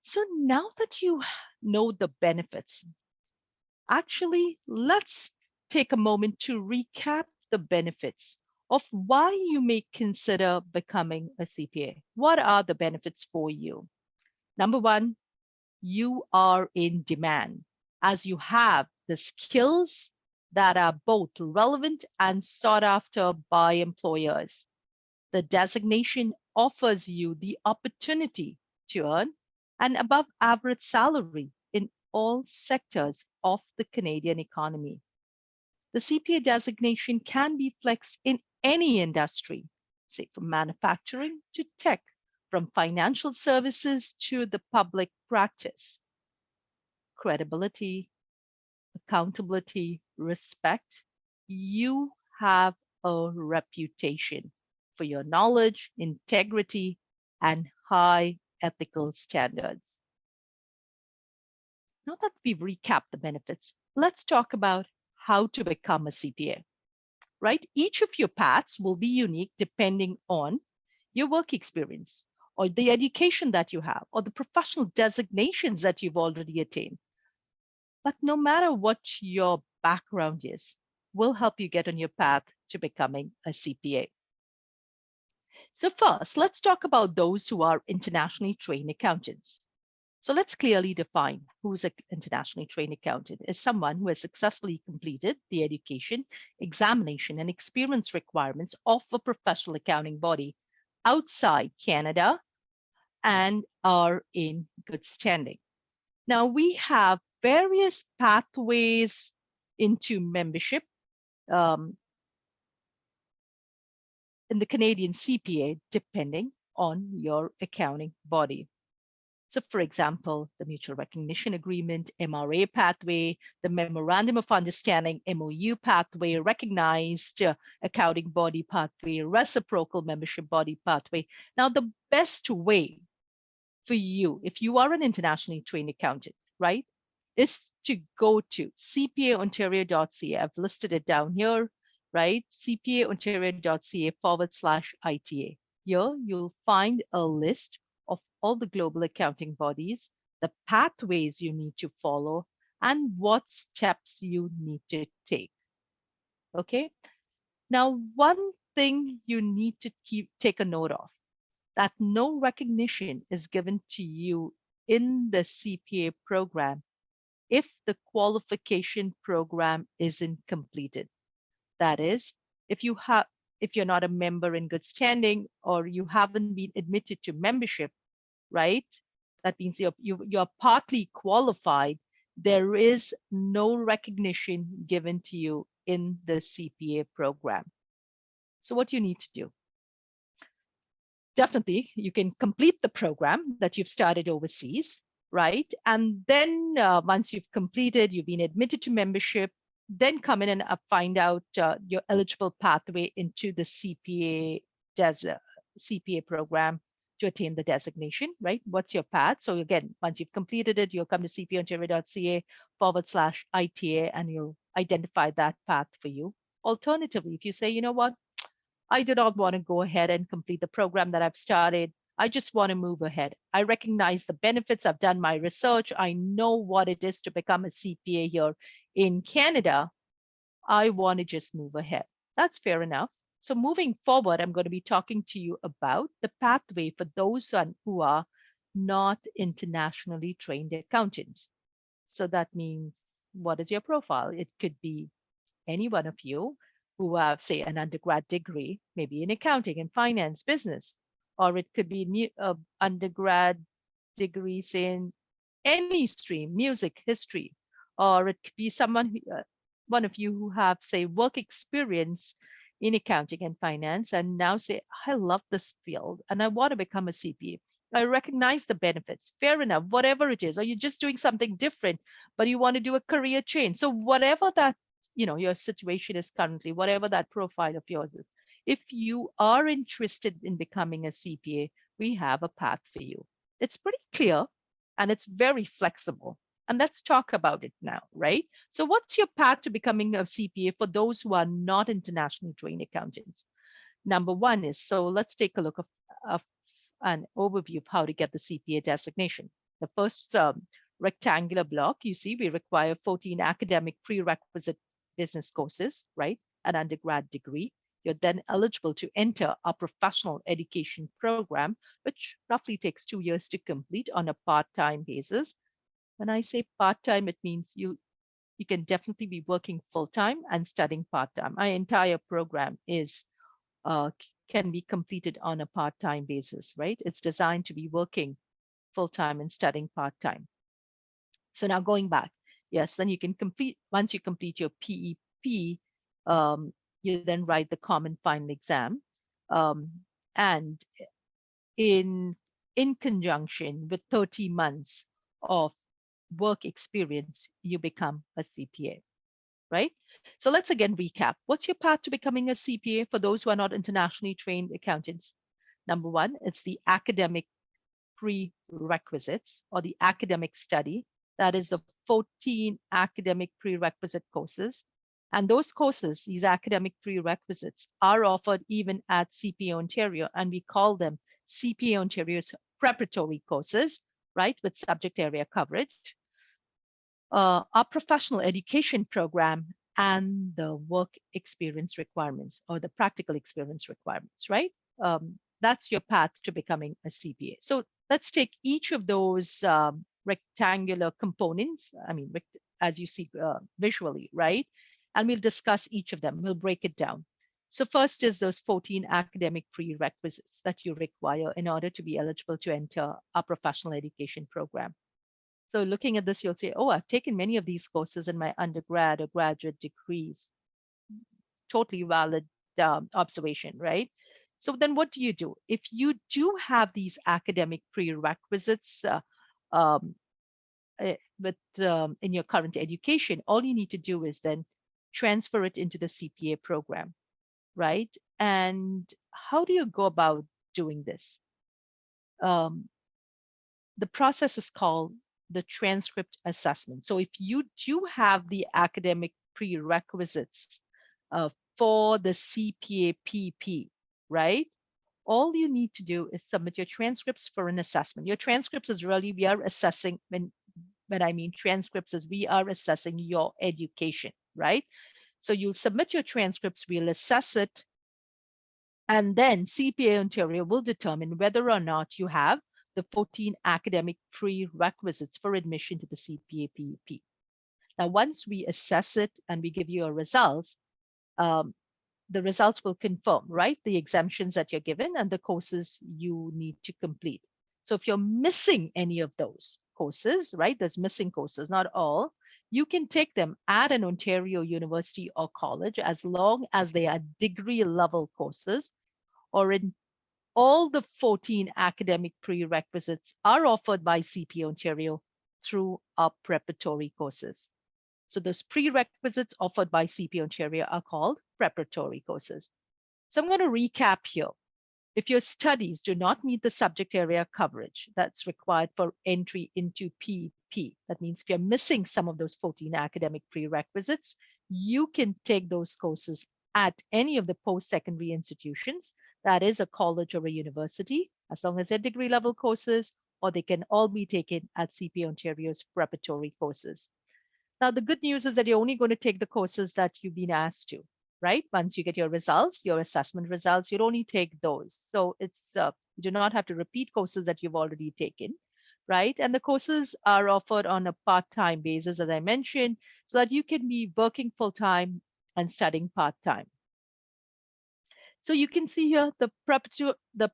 S5: So now that you know the benefits, actually, let's take a moment to recap the benefits of why you may consider becoming a CPA. What are the benefits for you? Number one, you are in demand as you have the skills that are both relevant and sought after by employers. The designation offers you the opportunity to earn an above average salary in all sectors of the Canadian economy. The CPA designation can be flexed in any industry, say from manufacturing to tech, from financial services to the public practice. Credibility, accountability, respect. You have a reputation for your knowledge, integrity, and high ethical standards. Now that we've recapped the benefits, let's talk about how to become a CPA, right? Each of your paths will be unique depending on your work experience or the education that you have or the professional designations that you've already attained. But no matter what your background is, we'll help you get on your path to becoming a CPA. So first, let's talk about those who are internationally trained accountants. So let's clearly define who's an internationally trained accountant as someone who has successfully completed the education, examination, and experience requirements of a professional accounting body outside Canada and are in good standing. Now we have various pathways into membership in the Canadian CPA, depending on your accounting body. So for example, the Mutual Recognition Agreement, MRA pathway, the Memorandum of Understanding, MOU pathway, Recognized Accounting Body pathway, Reciprocal Membership Body pathway. Now the best way for you, if you are an internationally trained accountant, right, is to go to cpaontario.ca. I've listed it down here, right? cpaontario.ca/ITA. Here you'll find a list of all the global accounting bodies, the pathways you need to follow, and what steps you need to take. Okay. Now, one thing you need to take a note of, that no recognition is given to you in the CPA program if the qualification program isn't completed. That is, if you're not a member in good standing or you haven't been admitted to membership, right? That means you're partly qualified. There is no recognition given to you in the CPA program. So what you need to do? Definitely, you can complete the program that you've started overseas, right? And then once you've completed, you've been admitted to membership, then come in and find out your eligible pathway into the CPA program to attain the designation, right? What's your path? So again, once you've completed it, you'll come to cpaontario.ca/ITA and you'll identify that path for you. Alternatively, if you say, you know what, I do not want to go ahead and complete the program that I've started. I just want to move ahead. I recognize the benefits. I've done my research. I know what it is to become a CPA here in Canada. I want to just move ahead. That's fair enough. So moving forward, I'm going to be talking to you about the pathway for those who are not internationally trained accountants. So that means, what is your profile? It could be any one of you who have, say, an undergrad degree, maybe in accounting and finance, business, or it could be undergrad degrees in any stream, music, history, or it could be one of you who have, say, work experience in accounting and finance and now say, I love this field and I want to become a CPA. I recognize the benefits. Fair enough, whatever it is, or you're just doing something different, but you want to do a career change. So whatever that, your situation is currently, whatever that profile of yours is, if you are interested in becoming a CPA, we have a path for you. It's pretty clear and it's very flexible. And let's talk about it now, right? So what's your path to becoming a CPA for those who are not internationally trained accountants? Number one is, so let's take a look of an overview of how to get the CPA designation. The first rectangular block, you see, we require 14 academic prerequisite business courses, right? An undergrad degree. You're then eligible to enter a professional education program, which roughly takes 2 years to complete on a part-time basis. When I say part-time, it means you can definitely be working full-time and studying part-time. Our entire program is can be completed on a part-time basis, right? It's designed to be working full-time and studying part-time. So now going back, yes, then you can complete, once you complete your PEP, you then write the common final exam. And in conjunction with 30 months of work experience, you become a CPA, right? So let's again recap. What's your path to becoming a CPA for those who are not internationally trained accountants? Number one, it's the academic prerequisites or the academic study. That is the 14 academic prerequisite courses. And those courses, these academic prerequisites, are offered even at CPA Ontario, and we call them CPA Ontario's preparatory courses, right, with subject area coverage. Our professional education program and the work experience requirements or the practical experience requirements, right? That's your path to becoming a CPA. So let's take each of those rectangular components, as you see visually, right? And we'll discuss each of them. We'll break it down. So first is those 14 academic prerequisites that you require in order to be eligible to enter a professional education program. So looking at this, you'll say, oh, I've taken many of these courses in my undergrad or graduate degrees. Totally valid observation, right? So then what do you do? If you do have these academic prerequisites in your current education, all you need to do is then transfer it into the CPA program, right? And how do you go about doing this? The process is called the Transcript Assessment. So if you do have the academic prerequisites for the CPA PP, right? All you need to do is submit your transcripts for an assessment. Your transcripts is really, we are assessing, when I mean transcripts is we are assessing your education, right? So you'll submit your transcripts, we'll assess it, and then CPA Ontario will determine whether or not you have the 14 academic prerequisites for admission to the CPA PEP. Now, once we assess it and we give you your results, the results will confirm, right, the exemptions that you're given and the courses you need to complete. So if you're missing any of those courses, right, there's missing courses, not all, you can take them at an Ontario university or college as long as they are degree level courses, or in all the 14 academic prerequisites are offered by CPA Ontario through our preparatory courses. So those prerequisites offered by CPA Ontario are called preparatory courses. So I'm going to recap here. If your studies do not meet the subject area coverage that's required for entry into PEP, that means if you're missing some of those 14 academic prerequisites, you can take those courses at any of the post-secondary institutions, that is a college or a university, as long as they're degree level courses, or they can all be taken at CPA Ontario's preparatory courses. Now, the good news is that you're only going to take the courses that you've been asked to, right? Once you get your results, your assessment results, you'll only take those. So it's you do not have to repeat courses that you've already taken, right? And the courses are offered on a part-time basis, as I mentioned, so that you can be working full-time and studying part-time. So you can see here the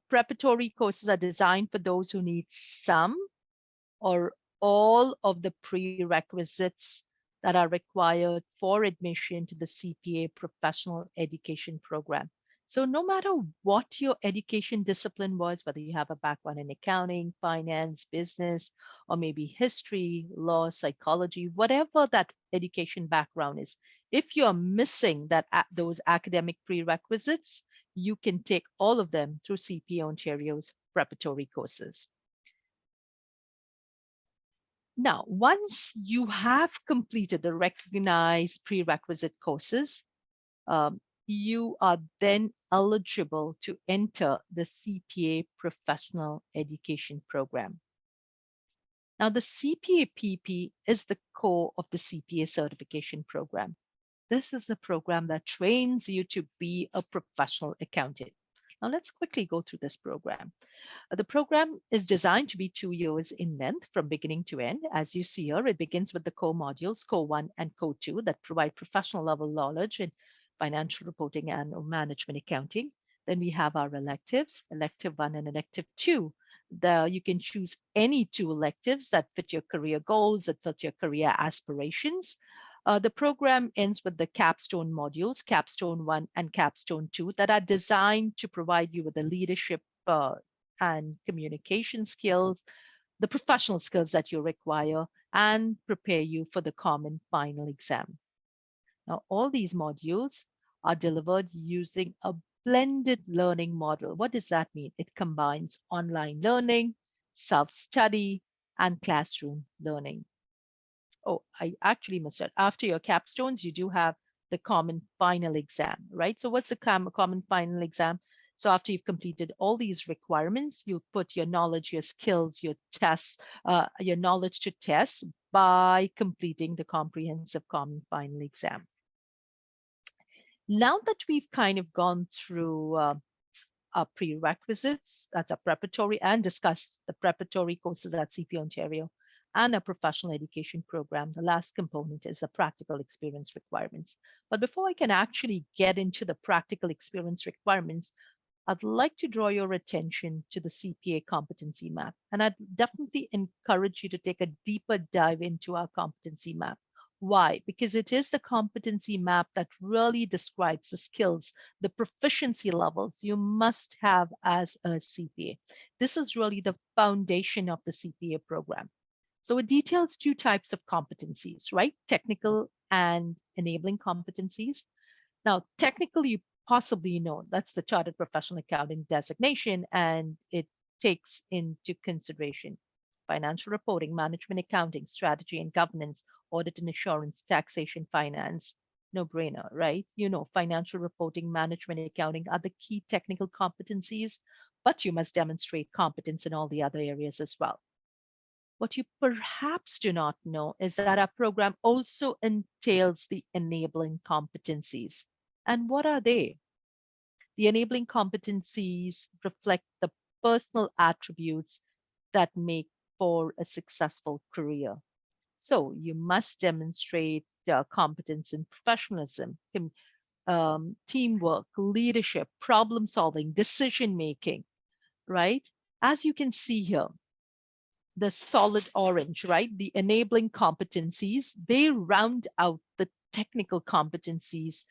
S5: preparatory courses are designed for those who need some or all of the prerequisites that are required for admission to the CPA professional education program. So no matter what your education discipline was, whether you have a background in accounting, finance, business, or maybe history, law, psychology, whatever that education background is, if you're missing those academic prerequisites, you can take all of them through CPA Ontario's preparatory courses. Now, once you have completed the recognized prerequisite courses, you are then eligible to enter the CPA Professional Education Program. Now, the CPA PP is the core of the CPA certification program. This is the program that trains you to be a professional accountant. Now, let's quickly go through this program. The program is designed to be 2 years in length from beginning to end. As you see here, it begins with the core modules, Core 1 and Core 2, that provide professional level knowledge in financial reporting and management accounting. Then we have our electives, Elective 1 and Elective 2. You can choose any 2 electives that fit your career goals, that fit your career aspirations. The program ends with the capstone modules, Capstone 1 and Capstone 2, that are designed to provide you with the leadership and communication skills, the professional skills that you require, and prepare you for the common final exam. Now, all these modules are delivered using a blended learning model. What does that mean? It combines online learning, self-study, and classroom learning. Oh, I actually missed it. After your capstones, you do have the common final exam, right? So what's the common final exam? So after you've completed all these requirements, you'll put your knowledge, your skills, your tests, your knowledge to test by completing the comprehensive common final exam. Now that we've kind of gone through our prerequisites, that's our preparatory, and discussed the preparatory courses at CPA Ontario and a professional education program, the last component is the practical experience requirements. But before I can actually get into the practical experience requirements, I'd like to draw your attention to the CPA Competency Map. And I'd definitely encourage you to take a deeper dive into our competency map. Why? Because it is the competency map that really describes the skills, the proficiency levels you must have as a CPA. This is really the foundation of the CPA program. So it details 2 types of competencies, right? Technical and enabling competencies. Now, technical, you possibly know, that's the Chartered Professional Accounting designation, and it takes into consideration financial reporting, management accounting, strategy and governance, audit and assurance, taxation, finance. No brainer, right? You know, financial reporting, management accounting are the key technical competencies, but you must demonstrate competence in all the other areas as well. What you perhaps do not know is that our program also entails the enabling competencies. And what are they? The enabling competencies reflect the personal attributes that make for a successful career. So you must demonstrate competence in professionalism, teamwork, leadership, problem solving, decision making, right? As you can see here, the solid orange, right? The enabling competencies, they round out the technical competencies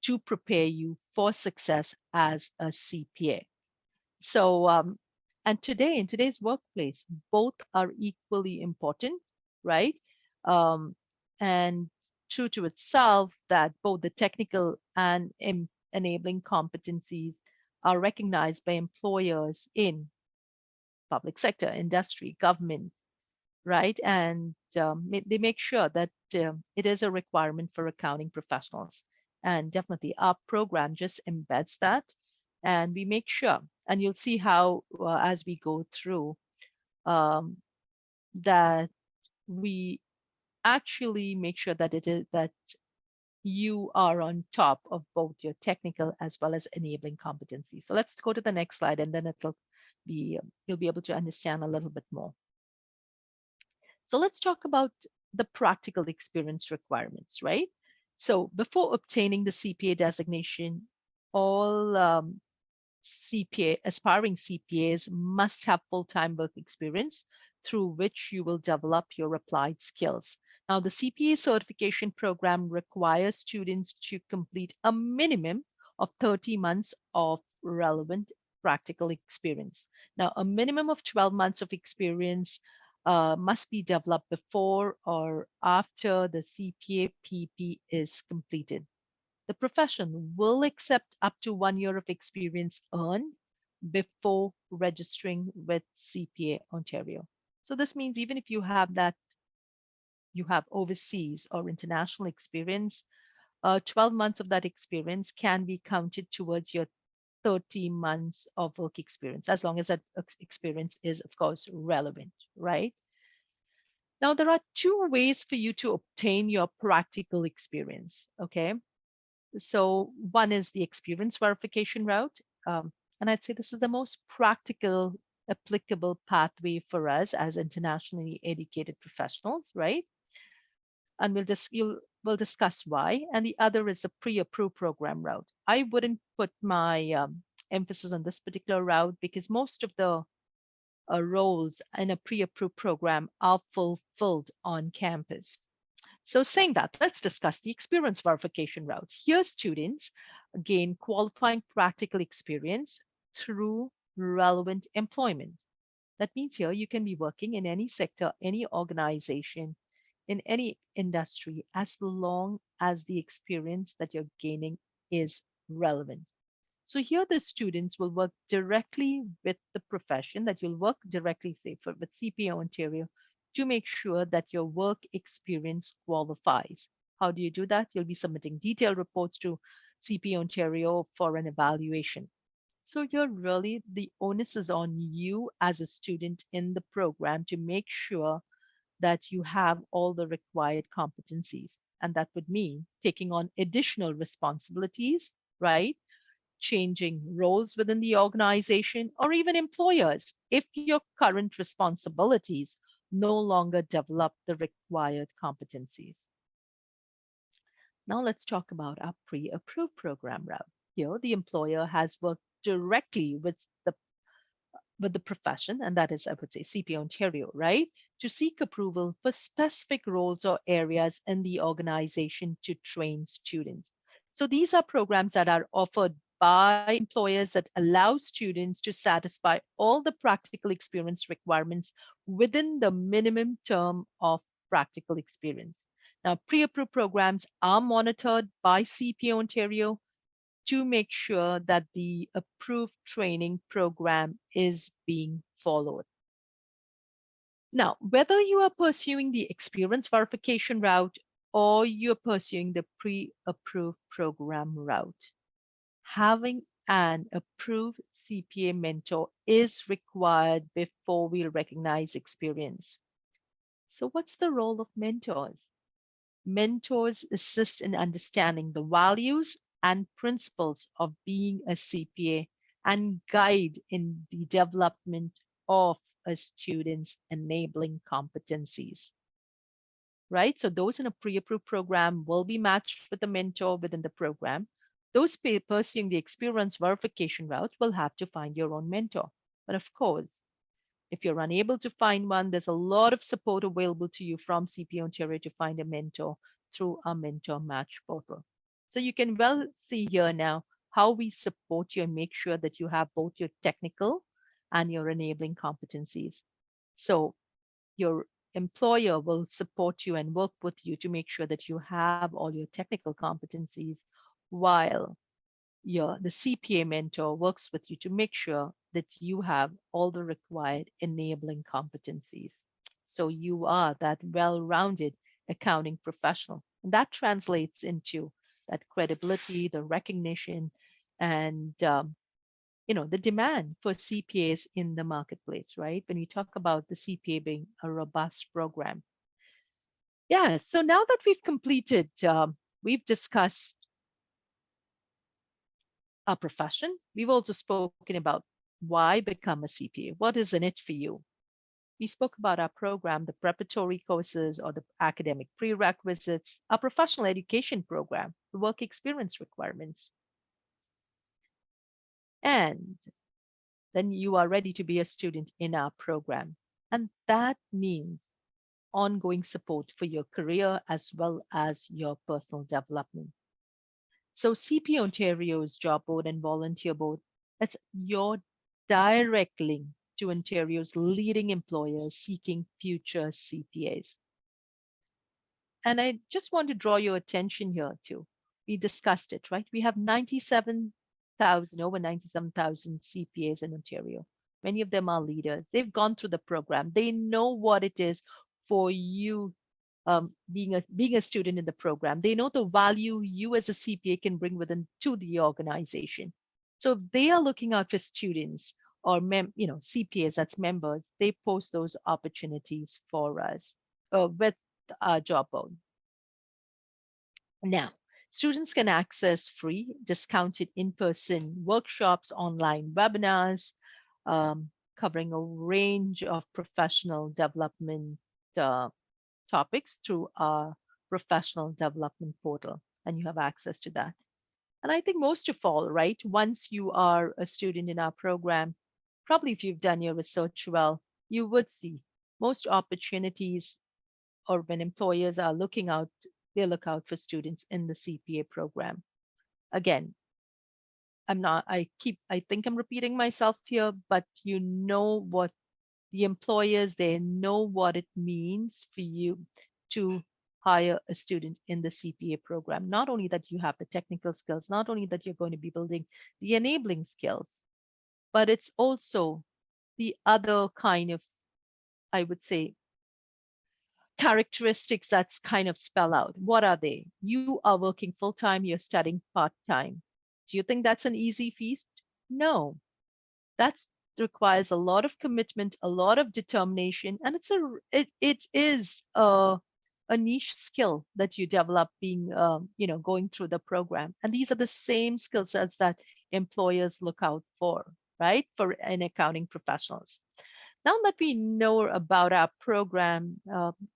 S5: to prepare you for success as a CPA. So, and today, in today's workplace, both are equally important, right? And true to itself that both the technical and enabling competencies are recognized by employers in public sector, industry, government, right? And they make sure that it is a requirement for accounting professionals. And definitely our program just embeds that. And we make sure, and you'll see how as we go through, that we actually make sure that it is that you are on top of both your technical as well as enabling competencies. So let's go to the next slide, and then you'll be able to understand a little bit more. So let's talk about the practical experience requirements, right? So before obtaining the CPA designation, all aspiring CPAs must have full-time work experience through which you will develop your applied skills. Now, the CPA certification program requires students to complete a minimum of 30 months of relevant practical experience. Now, a minimum of 12 months of experience must be developed before or after the CPA PP is completed. The profession will accept up to 1 year of experience earned before registering with CPA Ontario. So this means even if you have overseas or international experience, 12 months of that experience can be counted towards your 30 months of work experience, as long as that experience is, of course, relevant, right? Now, there are two ways for you to obtain your practical experience, okay? So one is the experience verification route. And I'd say this is the most practical, applicable pathway for us as internationally educated professionals, right? And we'll discuss why. And the other is the pre-approved program route. I wouldn't put my emphasis on this particular route because most of the roles in a pre-approved program are fulfilled on campus. So saying that, let's discuss the experience verification route. Here, students gain qualifying practical experience through relevant employment. That means here you can be working in any sector, any organization, in any industry, as long as the experience that you're gaining is relevant. So here the students will work directly with the profession that you'll work directly, say, with CPA Ontario to make sure that your work experience qualifies. How do you do that? You'll be submitting detailed reports to CPA Ontario for an evaluation. So you're really, the onus is on you as a student in the program to make sure that you have all the required competencies. And that would mean taking on additional responsibilities, right? Changing roles within the organization, or even employers if your current responsibilities no longer develop the required competencies. Now let's talk about our pre-approved program route. Here, the employer has worked directly with the profession, and that is, I would say, CPA Ontario, right, to seek approval for specific roles or areas in the organization to train students. So these are programs that are offered by employers that allow students to satisfy all the practical experience requirements within the minimum term of practical experience. Now, pre-approved programs are monitored by CPA Ontario to make sure that the approved training program is being followed. Now, whether you are pursuing the experience verification route or you're pursuing the pre-approved program route, having an approved CPA mentor is required before we recognize experience. So what's the role of mentors? Mentors assist in understanding the values and principles of being a CPA and guide in the development of a student's enabling competencies. Right? So those in a pre-approved program will be matched with a mentor within the program. Those pursuing the experience verification route will have to find your own mentor. But of course, if you're unable to find one, there's a lot of support available to you from CPA Ontario to find a mentor through our mentor match portal. So you can well see here now how we support you and make sure that you have both your technical and your enabling competencies. So your employer will support you and work with you to make sure that you have all your technical competencies, while the CPA mentor works with you to make sure that you have all the required enabling competencies. So you are that well-rounded accounting professional. And that translates into that credibility, the recognition, and the demand for CPAs in the marketplace, right? When you talk about the CPA being a robust program. Yeah, so now that we've completed, we've discussed our profession. We've also spoken about why become a CPA. What is in it for you? We spoke about our program, the preparatory courses or the academic prerequisites, our professional education program, the work experience requirements. And then you are ready to be a student in our program. And that means ongoing support for your career as well as your personal development. So CPA Ontario's job board and volunteer board, that's your direct link to Ontario's leading employers seeking future CPAs. And I just want to draw your attention here too. We discussed it, right? We have over 97,000 CPAs in Ontario. Many of them are leaders. They've gone through the program. They know what it is for you being a student in the program. They know the value you as a CPA can bring within to the organization. So if they are looking out for students or CPAs, that's members, they post those opportunities for us with our job board. Now, students can access free, discounted in-person workshops, online webinars, covering a range of professional development topics through our professional development portal, and you have access to that. And I think most of all, right, once you are a student in our program, probably if you've done your research well, you would see most opportunities, or when employers are looking out, they look out for students in the CPA program. Again, I think I'm repeating myself here, but you know what the employers, they know what it means for you to hire a student in the CPA program. Not only that you have the technical skills, not only that you're going to be building the enabling skills, but it's also the other kind of, I would say, characteristics that's kind of spell out. What are they? You are working full-time, you're studying part-time. Do you think that's an easy feast? No. That requires a lot of commitment, a lot of determination, and it is a niche skill that you develop being going through the program. And these are the same skill sets that employers look out for, right? For in accounting professionals. Now that we know about our program,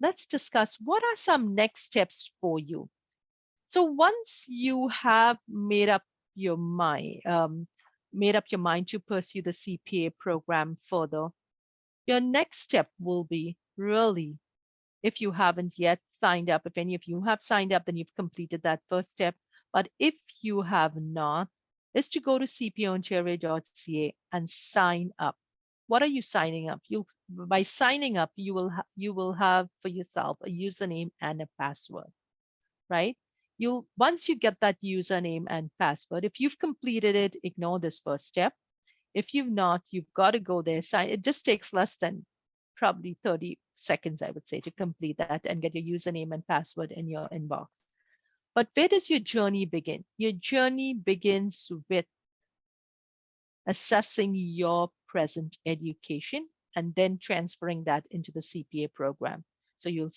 S5: let's discuss what are some next steps for you. So once you have made up your mind to pursue the CPA program further, your next step will be really, if you haven't yet signed up, if any of you have signed up, then you've completed that first step. But if you have not, is to go to cpaontario.ca and sign up. What are you signing up? By signing up, you will have for yourself a username and a password, right? Once you get that username and password, if you've completed it, ignore this first step. If you've not, you've got to go there. It just takes less than probably 30 seconds, I would say, to complete that and get your username and password in your inbox. But where does your journey begin? Your journey begins with assessing your present education and then transferring that into the CPA program. So you'll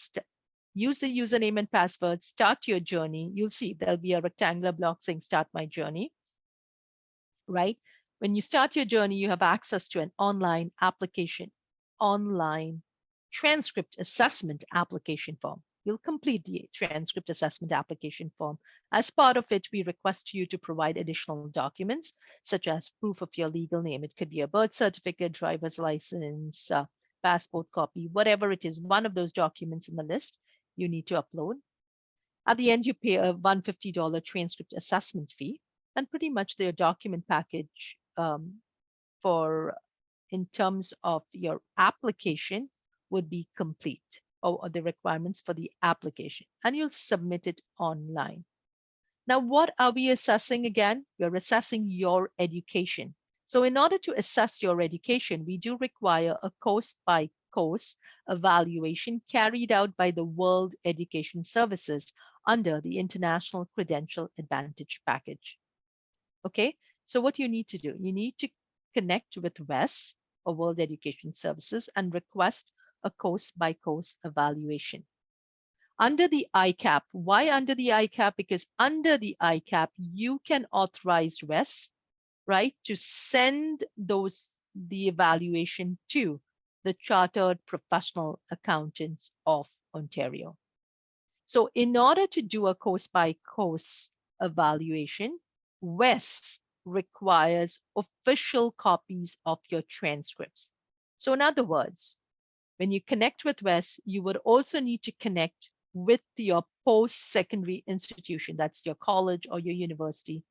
S5: use the username and password, start your journey. You'll see there'll be a rectangular block saying start my journey, right? When you start your journey, you have access to an online transcript assessment application form. You'll complete the transcript assessment application form. As part of it, we request you to provide additional documents, such as proof of your legal name. It could be a birth certificate, driver's license, passport copy, whatever it is, one of those documents in the list you need to upload. At the end, you pay a $150 transcript assessment fee, and pretty much their document package in terms of your application would be complete, or the requirements for the application, and you'll submit it online. Now, what are we assessing again? We're assessing your education. So in order to assess your education, we do require a course-by-course evaluation carried out by the World Education Services under the International Credential Advantage Package. Okay, so what you need to do, you need to connect with WES, or World Education Services, and request a course-by-course evaluation. Under the ICAP, why under the ICAP? Because under the ICAP, you can authorize WES, right, to send the evaluation to the Chartered Professional Accountants of Ontario. So in order to do a course-by-course evaluation, WES requires official copies of your transcripts. So in other words, When you connect with WES, you would also need to connect with your post-secondary institution. That's your college or your university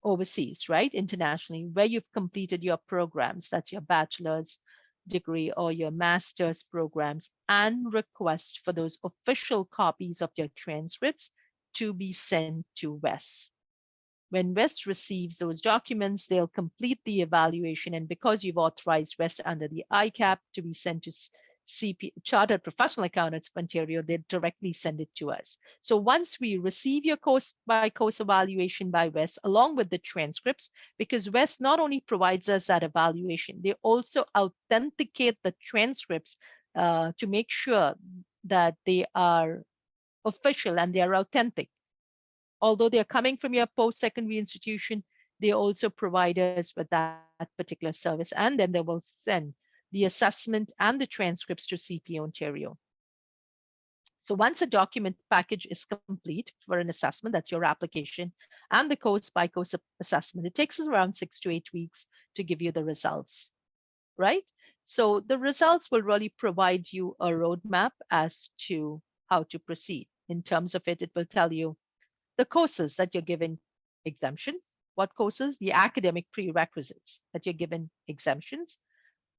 S5: overseas, right? Internationally, where you've completed your programs. That's your bachelor's degree or your master's programs, and request for those official copies of your transcripts to be sent to WES. When WES receives those documents, they'll complete the evaluation. And because you've authorized WES under the ICAP to be sent to Chartered Professional Accountants of Ontario, they directly send it to us. So once we receive your course by course evaluation by WES, along with the transcripts, because WES not only provides us that evaluation, they also authenticate the transcripts to make sure that they are official and they are authentic. Although they are coming from your post-secondary institution, they also provide us with that particular service. And then they will send the assessment and the transcripts to CPA Ontario. So once a document package is complete for an assessment, that's your application, and the course by course assessment, it takes us around 6 to 8 weeks to give you the results, right? So the results will really provide you a roadmap as to how to proceed. In terms of it, it will tell you the courses that you're given exemptions. What courses? The academic prerequisites that you're given exemptions,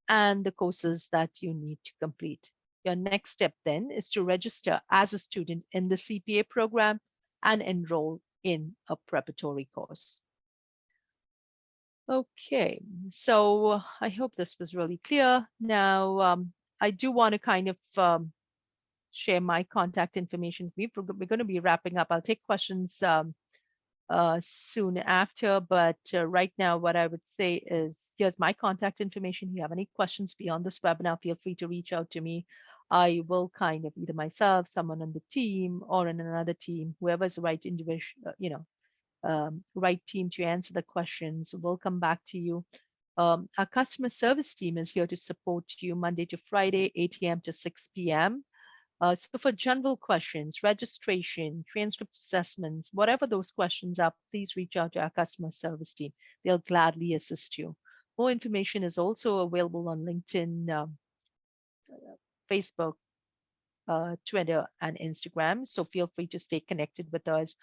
S5: and the courses that you need to complete. Your next step then is to register as a student in the CPA program and enroll in a preparatory course. Okay, so I hope this was really clear. Now, I do want to kind of share my contact information. We're going to be wrapping up. I'll take questions soon after, but right now what I would say is here's my contact information. If you have any questions beyond this webinar, feel free to reach out to me. I will kind of either myself, someone on the team, or in another team, whoever's the right individual, right team to answer the questions, will come back to you. Our customer service team is here to support you Monday to Friday, 8 a.m. to 6 p.m. So for general questions, registration, transcript assessments, whatever those questions are, please reach out to our customer service team. They'll gladly assist you. More information is also available on LinkedIn, Facebook, Twitter, and Instagram. So feel free to stay connected with us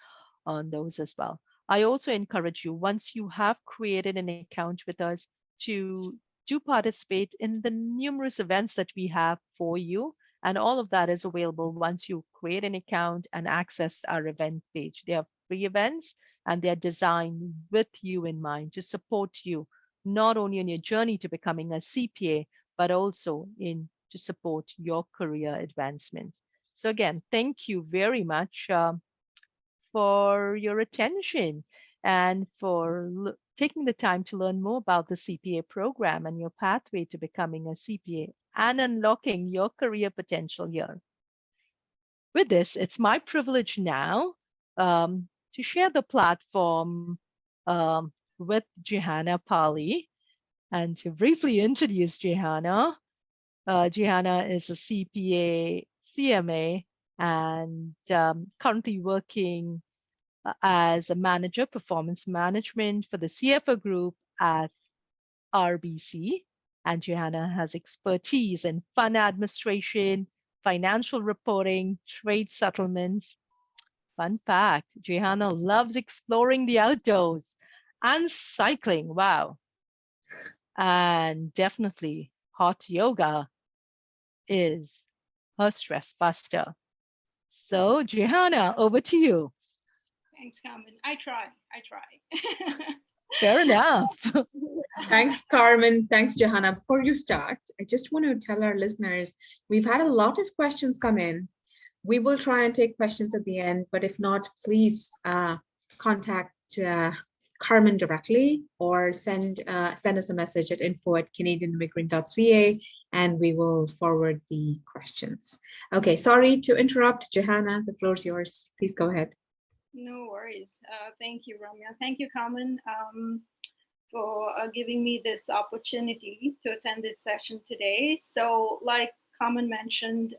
S5: on those as well. I also encourage you, once you have created an account with us, to do participate in the numerous events that we have for you. And all of that is available once you create an account and access our event page. They are free events and they're designed with you in mind to support you, not only on your journey to becoming a CPA, but also to support your career advancement. So again, thank you very much for your attention and for taking the time to learn more about the CPA program and your pathway to becoming a CPA and unlocking your career potential here. With this, it's my privilege now to share the platform with Johanna Pali and to briefly introduce Johanna. Johanna is a CPA, CMA, and currently working as a manager, performance management for the CFO group at RBC. And Johanna has expertise in fund administration, financial reporting, trade settlements. Fun fact, Johanna loves exploring the outdoors and cycling. Wow. And definitely hot yoga is her stress buster. So Johanna, over to you.
S6: Thanks, Carmen. I try.
S5: Fair enough.
S1: Thanks, Carmen. Thanks, Johanna. Before you start, I just want to tell our listeners, we've had a lot of questions come in. We will try and take questions at the end, but if not, please contact Carmen directly or send us a message at info@canadianimmigrant.ca and we will forward the questions. Okay, sorry to interrupt. Johanna, the floor is yours. Please go ahead.
S6: No worries. Thank you, Ramya. Thank you, Carmen, for giving me this opportunity to attend this session today. So like Carmen mentioned,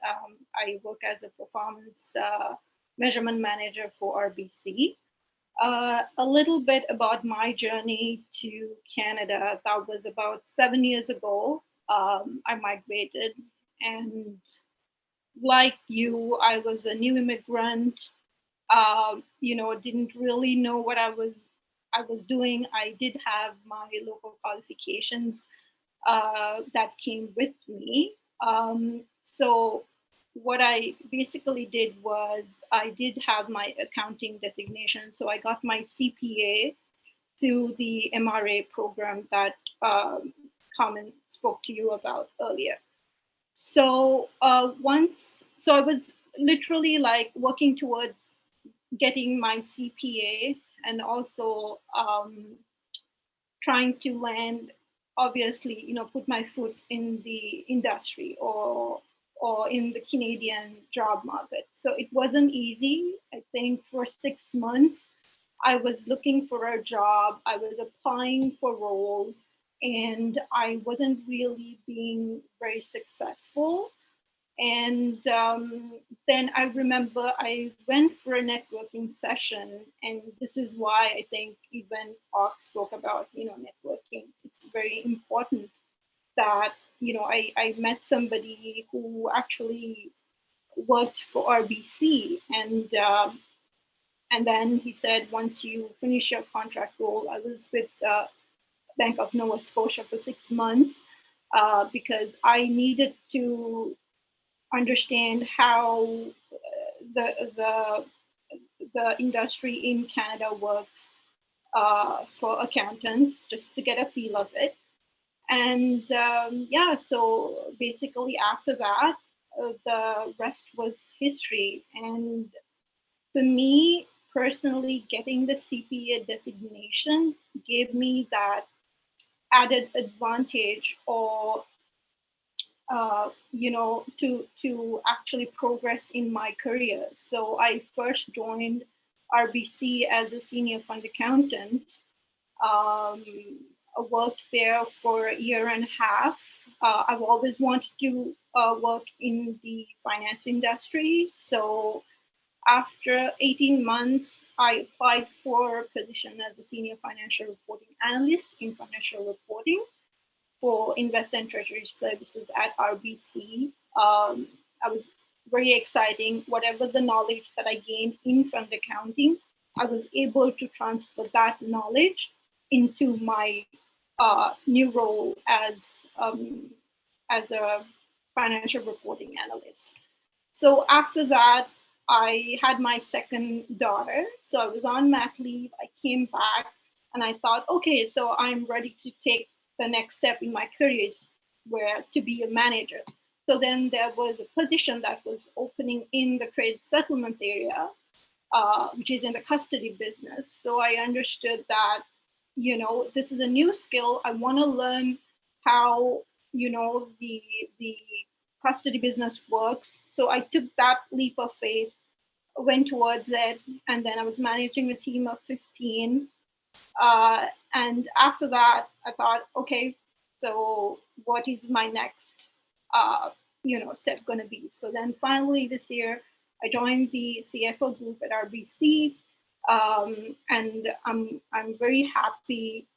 S6: I work as a performance measurement manager for RBC. A little bit about my journey to Canada. That was about 7 years ago. I migrated And like you, I was a new immigrant, didn't really know what I was doing. I did have my local qualifications that came with me. So what I basically did was I did have my accounting designation. So I got my CPA through the MRA program that Carmen spoke to you about earlier. So so I was literally like working towards getting my CPA and also trying to land, obviously, put my foot in the industry or in the Canadian job market. So it wasn't easy. I think for 6 months, I was looking for a job. I was applying for roles and I wasn't really being very successful. And then I remember I went for a networking session, and this is why I think even Ox spoke about, networking. It's very important that, I met somebody who actually worked for RBC, and then he said, once you finish your contract role, I was with Bank of Nova Scotia for 6 months because I needed to understand how the industry in Canada works for accountants, just to get a feel of it. And so basically after that, the rest was history. And for me personally, getting the CPA designation gave me that added advantage or to actually progress in my career. So I first joined RBC as a senior fund accountant. I worked there for a year and a half. I've always wanted to work in the finance industry. So after 18 months, I applied for a position as a senior financial reporting analyst in financial reporting for Investment and Treasury Services at RBC. I was very exciting. Whatever the knowledge that I gained in fund accounting, I was able to transfer that knowledge into my new role as a financial reporting analyst. So after that, I had my second daughter. So I was on mat leave. I came back and I thought, okay, so I'm ready to take the next step in my career, where to be a manager. So then there was a position that was opening in the trade settlements area, which is in the custody business. So I understood that, this is a new skill. I want to learn how, the custody business works. So I took that leap of faith, went towards it, and then I was managing a team of 15. And after that, I thought, okay, so what is my next, step going to be? So then finally this year, I joined the CFO group at RBC, and I'm very happy,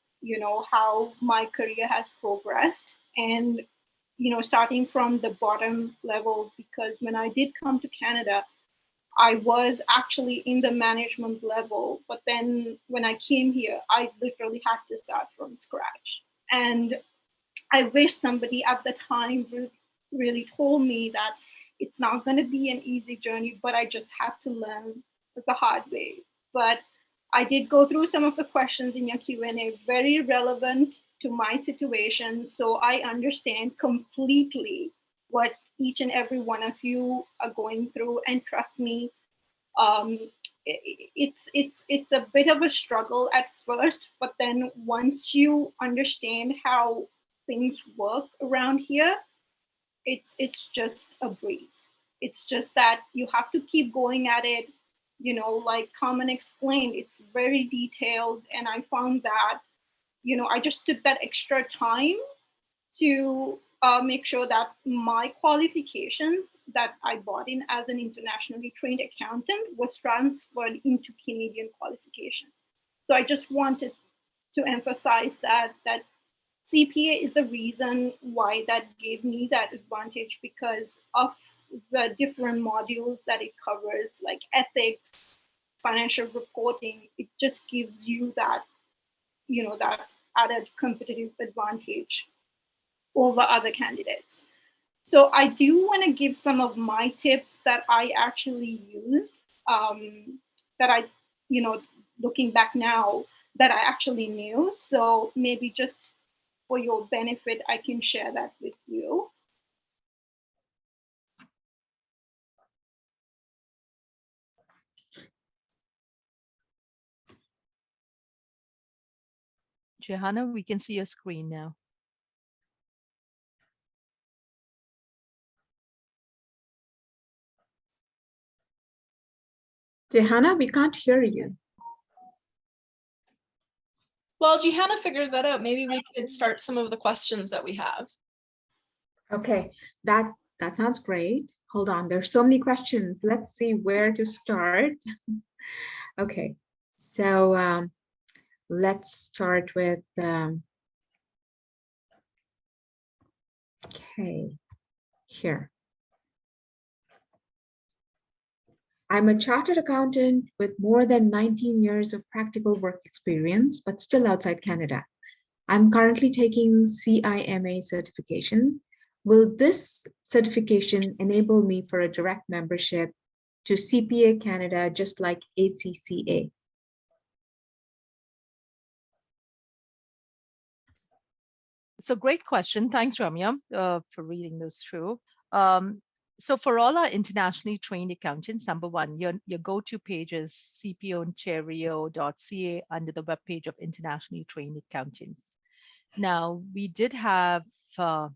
S6: how my career has progressed, and starting from the bottom level, because when I did come to Canada, I was actually in the management level, but then when I came here, I literally had to start from scratch. And I wish somebody at the time really told me that it's not going to be an easy journey, but I just had to learn the hard way. But I did go through some of the questions in your Q&A, very relevant to my situation. So I understand completely what each and every one of you are going through, and trust me, it's a bit of a struggle at first, but then once you understand how things work around here, it's just a breeze. It's just that you have to keep going at it, like Carmen explained, it's very detailed, and I found that, I just took that extra time to make sure that my qualifications that I brought in as an internationally trained accountant was transferred into Canadian qualifications. So I just wanted to emphasize that CPA is the reason why that gave me that advantage, because of the different modules that it covers, like ethics, financial reporting. It just gives you that, that added competitive advantage over other candidates. So I do want to give some of my tips that I actually used, that I, looking back now, that I actually knew. So maybe just for your benefit, I can share that with you.
S5: Johanna, we can see your screen now.
S1: Johanna, we can't hear you.
S7: Well, Johanna figures that out. Maybe we could start some of the questions that we have.
S1: Okay, that sounds great. Hold on, there's so many questions. Let's see where to start. Okay, so let's start with, okay, here. I'm a chartered accountant with more than 19 years of practical work experience, but still outside Canada. I'm currently taking CIMA certification. Will this certification enable me for a direct membership to CPA Canada, just like ACCA?
S5: So great question. Thanks, Ramya, for reading those through. So for all our internationally trained accountants, number one, your go-to page is cpaontario.ca under the webpage of internationally trained accountants. Now, we did have an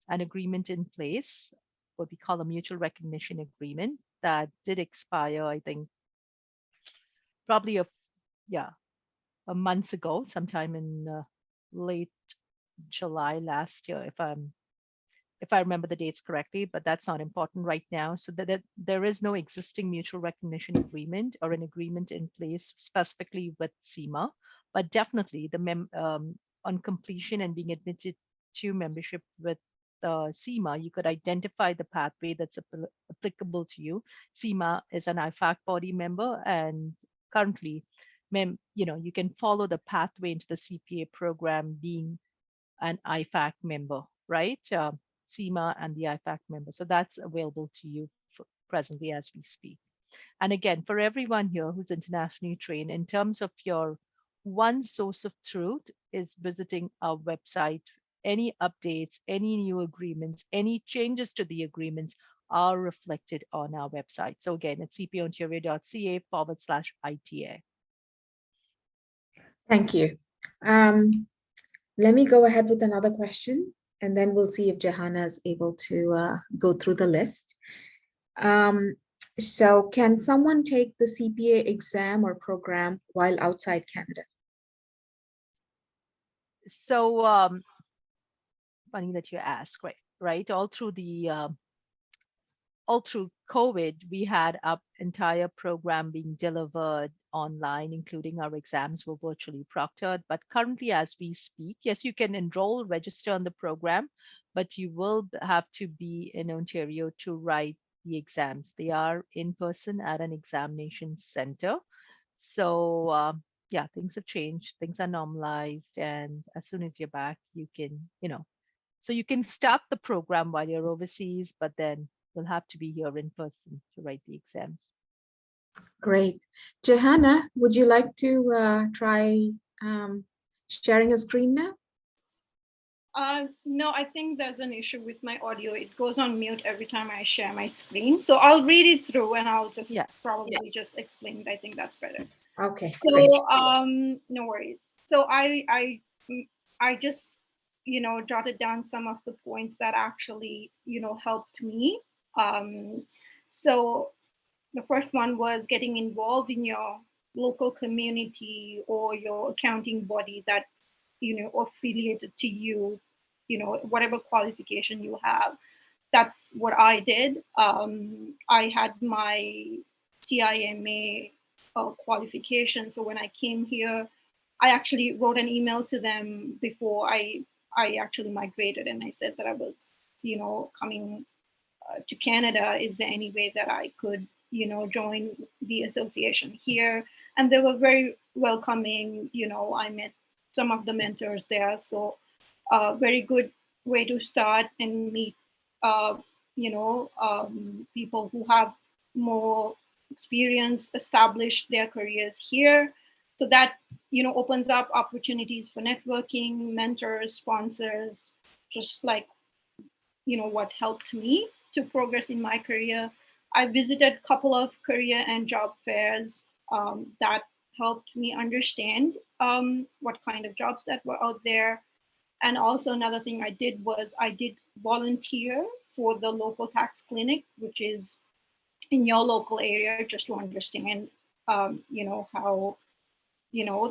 S5: agreement in place, what we call a mutual recognition agreement, that did expire, I think, probably a month ago, sometime in late July last year, if I remember the dates correctly, but that's not important right now. So that there is no existing mutual recognition agreement or an agreement in place specifically with CIMA, but definitely on completion and being admitted to membership with CIMA, you could identify the pathway that's applicable to you. CIMA is an IFAC body member, and currently, you can follow the pathway into the CPA program being an IFAC member, right? CIMA and the IFAC member. So that's available to you presently as we speak. And again, for everyone here who's internationally trained, in terms of your one source of truth is visiting our website. Any updates, any new agreements, any changes to the agreements are reflected on our website. So again, it's cpaontario.ca/ITA.
S1: Thank you. Let me go ahead with another question, and then we'll see if Johanna is able to go through the list. So can someone take the CPA exam or program while outside Canada?
S5: So funny that you ask, right? All through COVID, we had our entire program being delivered online, including our exams were virtually proctored. But currently, as we speak, yes, you can enroll, register on the program, but you will have to be in Ontario to write the exams. They are in person at an examination center. So yeah, things have changed, things are normalized, and as soon as you're back, you can, so you can start the program while you're overseas, but then you'll have to be here in person to write the exams.
S1: Great. Johanna, would you like to try sharing a screen now?
S6: No, I think there's an issue with my audio. It goes on mute every time I share my screen. So I'll read it through and I'll just probably just explain it. I think that's better.
S1: Okay.
S6: So
S1: great.
S6: No worries. So I just jotted down some of the points that actually helped me. So the first one was getting involved in your local community or your accounting body that affiliated to you, whatever qualification you have. That's what I did. I had my CIMA qualification. So when I came here, I actually wrote an email to them before I I actually migrated and I said that I was, coming to Canada. Is there any way that I could, join the association here? And they were very welcoming. I met some of the mentors there. So very good way to start and meet, people who have more experience, established their careers here. So that, opens up opportunities for networking, mentors, sponsors, just like, what helped me to progress in my career. I visited a couple of career and job fairs that helped me understand what kind of jobs that were out there. And also another thing I did was I did volunteer for the local tax clinic, which is in your local area, just to understand, how,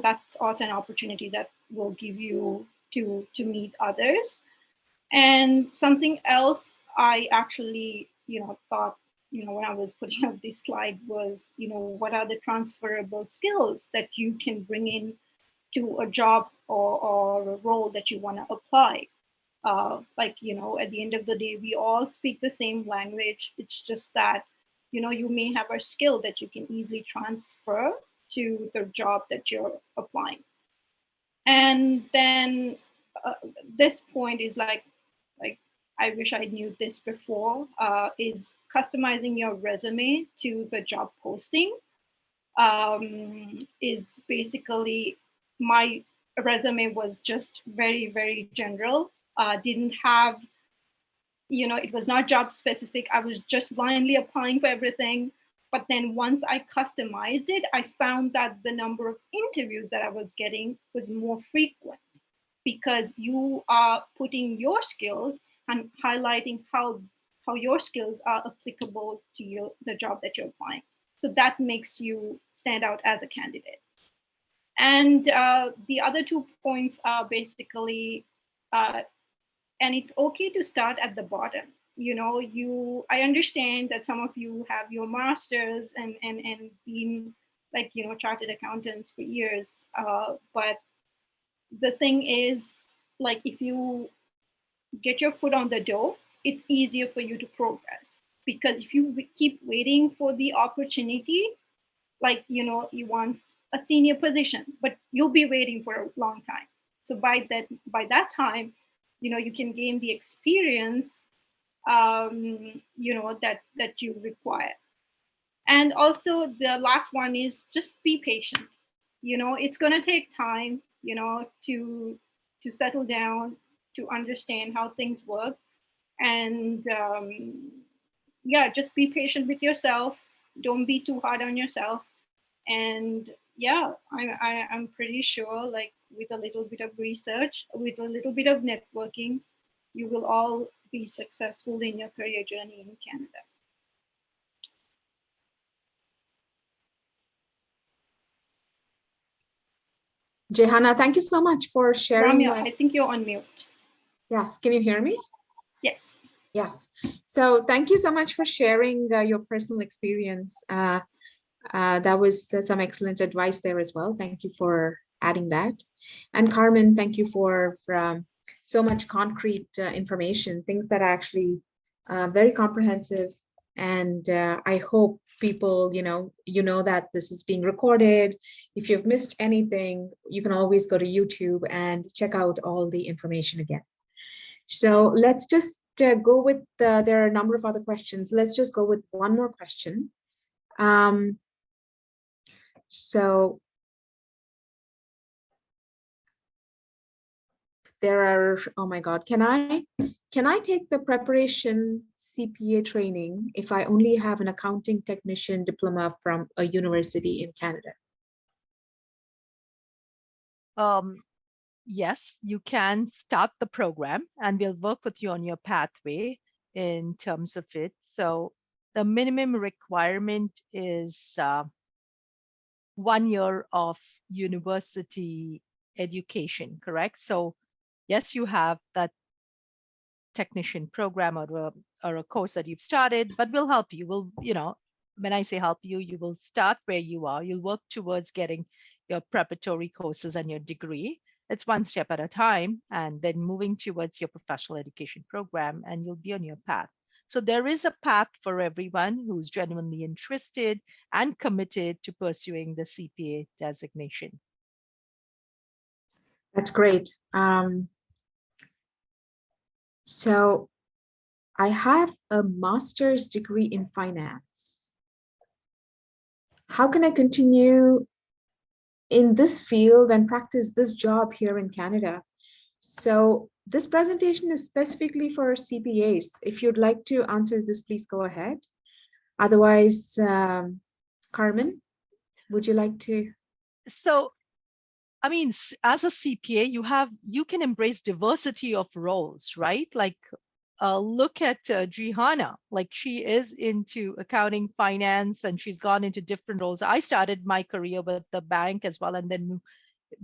S6: that's also an opportunity that will give you to meet others. And something else I actually, thought, when I was putting up this slide was, what are the transferable skills that you can bring in to a job or a role that you want to apply. Like, at the end of the day, we all speak the same language. It's just that, you may have a skill that you can easily transfer to the job that you're applying. And then this point is like I wish I knew this before, is customizing your resume to the job posting. Is basically, my resume was just very, very general, didn't have, it was not job specific. I was just blindly applying for everything. But then once I customized it, I found that the number of interviews that I was getting was more frequent, because you are putting your skills and highlighting how your skills are applicable to the job that you're applying. So that makes you stand out as a candidate. And the other 2 points are basically, and it's okay to start at the bottom. I understand that some of you have your masters and been like, chartered accountants for years. But the thing is, like, if you get your foot on the door, it's easier for you to progress. Because if you keep waiting for the opportunity, like, you want a senior position, but you'll be waiting for a long time. So by that time, you can gain the experience, that you require. And also the last one is just be patient. It's going to take time, to settle down, to understand how things work. And yeah, just be patient with yourself. Don't be too hard on yourself. And yeah, I'm pretty sure, like, with a little bit of research, with a little bit of networking, you will all be successful in your career journey in Canada.
S1: Jehanna, thank you so much for sharing.
S6: Ramya, I think you're on mute.
S1: Yes, can you hear me?
S6: Yes.
S1: Yes. So thank you so much for sharing your personal experience. That was some excellent advice there as well. Thank you for adding that. And Carmen, thank you for so much concrete information, things that are actually very comprehensive. And I hope people, you know that this is being recorded. If you've missed anything, you can always go to YouTube and check out all the information again. So let's just go with, there are a number of other questions. Let's just go with one more question. So there are, oh my God, can I take the preparation CPA training if I only have an accounting technician diploma from a university in Canada?
S5: Yes, you can start the program and we'll work with you on your pathway in terms of it. So the minimum requirement is 1 year of university education, correct? So yes, you have that technician program or a course that you've started, but we'll help you. We'll, when I say help you, you will start where you are. You'll work towards getting your preparatory courses and your degree. It's one step at a time, and then moving towards your professional education program, and you'll be on your path. So there is a path for everyone who's genuinely interested and committed to pursuing the CPA designation.
S1: That's great. So I have a master's degree in finance. How can I continue in this field and practice this job here in Canada? So this presentation is specifically for CPAs. If you'd like to answer this, please go ahead. Otherwise, Carmen, would you like to?
S5: So, I mean, as a CPA, you can embrace diversity of roles, right? Like, look at Gihanna, like she is into accounting, finance, and she's gone into different roles. I started my career with the bank as well, and then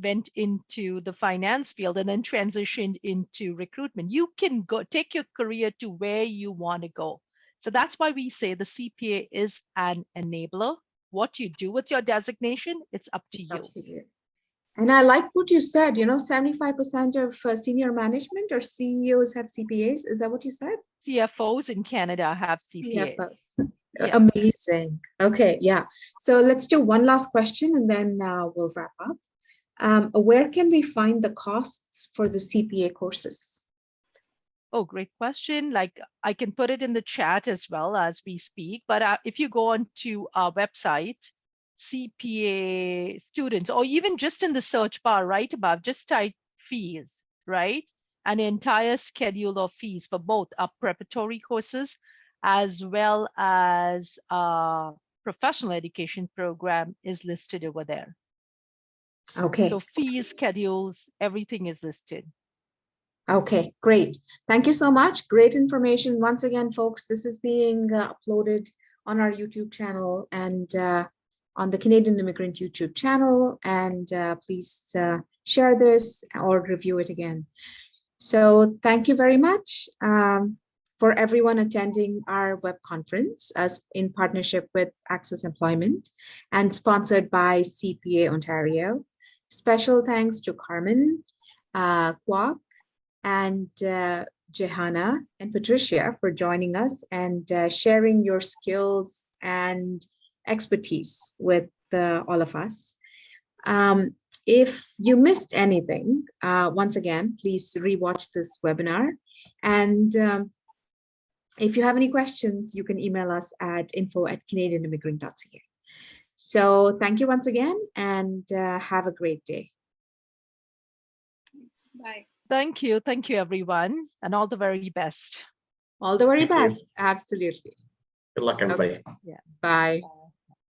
S5: went into the finance field and then transitioned into recruitment. You can go take your career to where you want to go. So that's why we say the CPA is an enabler. What you do with your designation, it's up to you.
S1: And I like what you said, 75% of senior management or CEOs have CPAs. Is that what you said?
S5: CFOs in Canada have CPAs.
S1: CFOs.
S5: Yeah.
S1: Amazing. Okay, yeah. So let's do one last question and then we'll wrap up. Where can we find the costs for the CPA courses?
S5: Oh, great question. Like I can put it in the chat as well as we speak, but if you go on to our website, CPA students, or even just in the search bar right above, just type fees, right? An entire schedule of fees for both our preparatory courses as well as professional education program is listed over there.
S1: Okay.
S5: So fees, schedules, everything is listed.
S1: Okay, great. Thank you so much. Great information. Once again, folks, this is being uploaded on our YouTube channel and on the Canadian Immigrant YouTube channel. And please share this or review it again. So thank you very much for everyone attending our web conference as in partnership with ACCES Employment and sponsored by CPA Ontario. Special thanks to Carmen, Kwok, and Johanna and Patricia for joining us and sharing your skills and expertise with all of us. If you missed anything, once again, please rewatch this webinar. And if you have any questions, you can email us at info@canadianimmigrant.ca. So thank you once again and have a great day.
S6: Bye.
S5: Thank you. Thank you, everyone, and all the very best.
S1: All the very
S4: Thank you.
S1: best. Absolutely.
S4: Good luck, everybody.
S1: Okay. Yeah. Bye.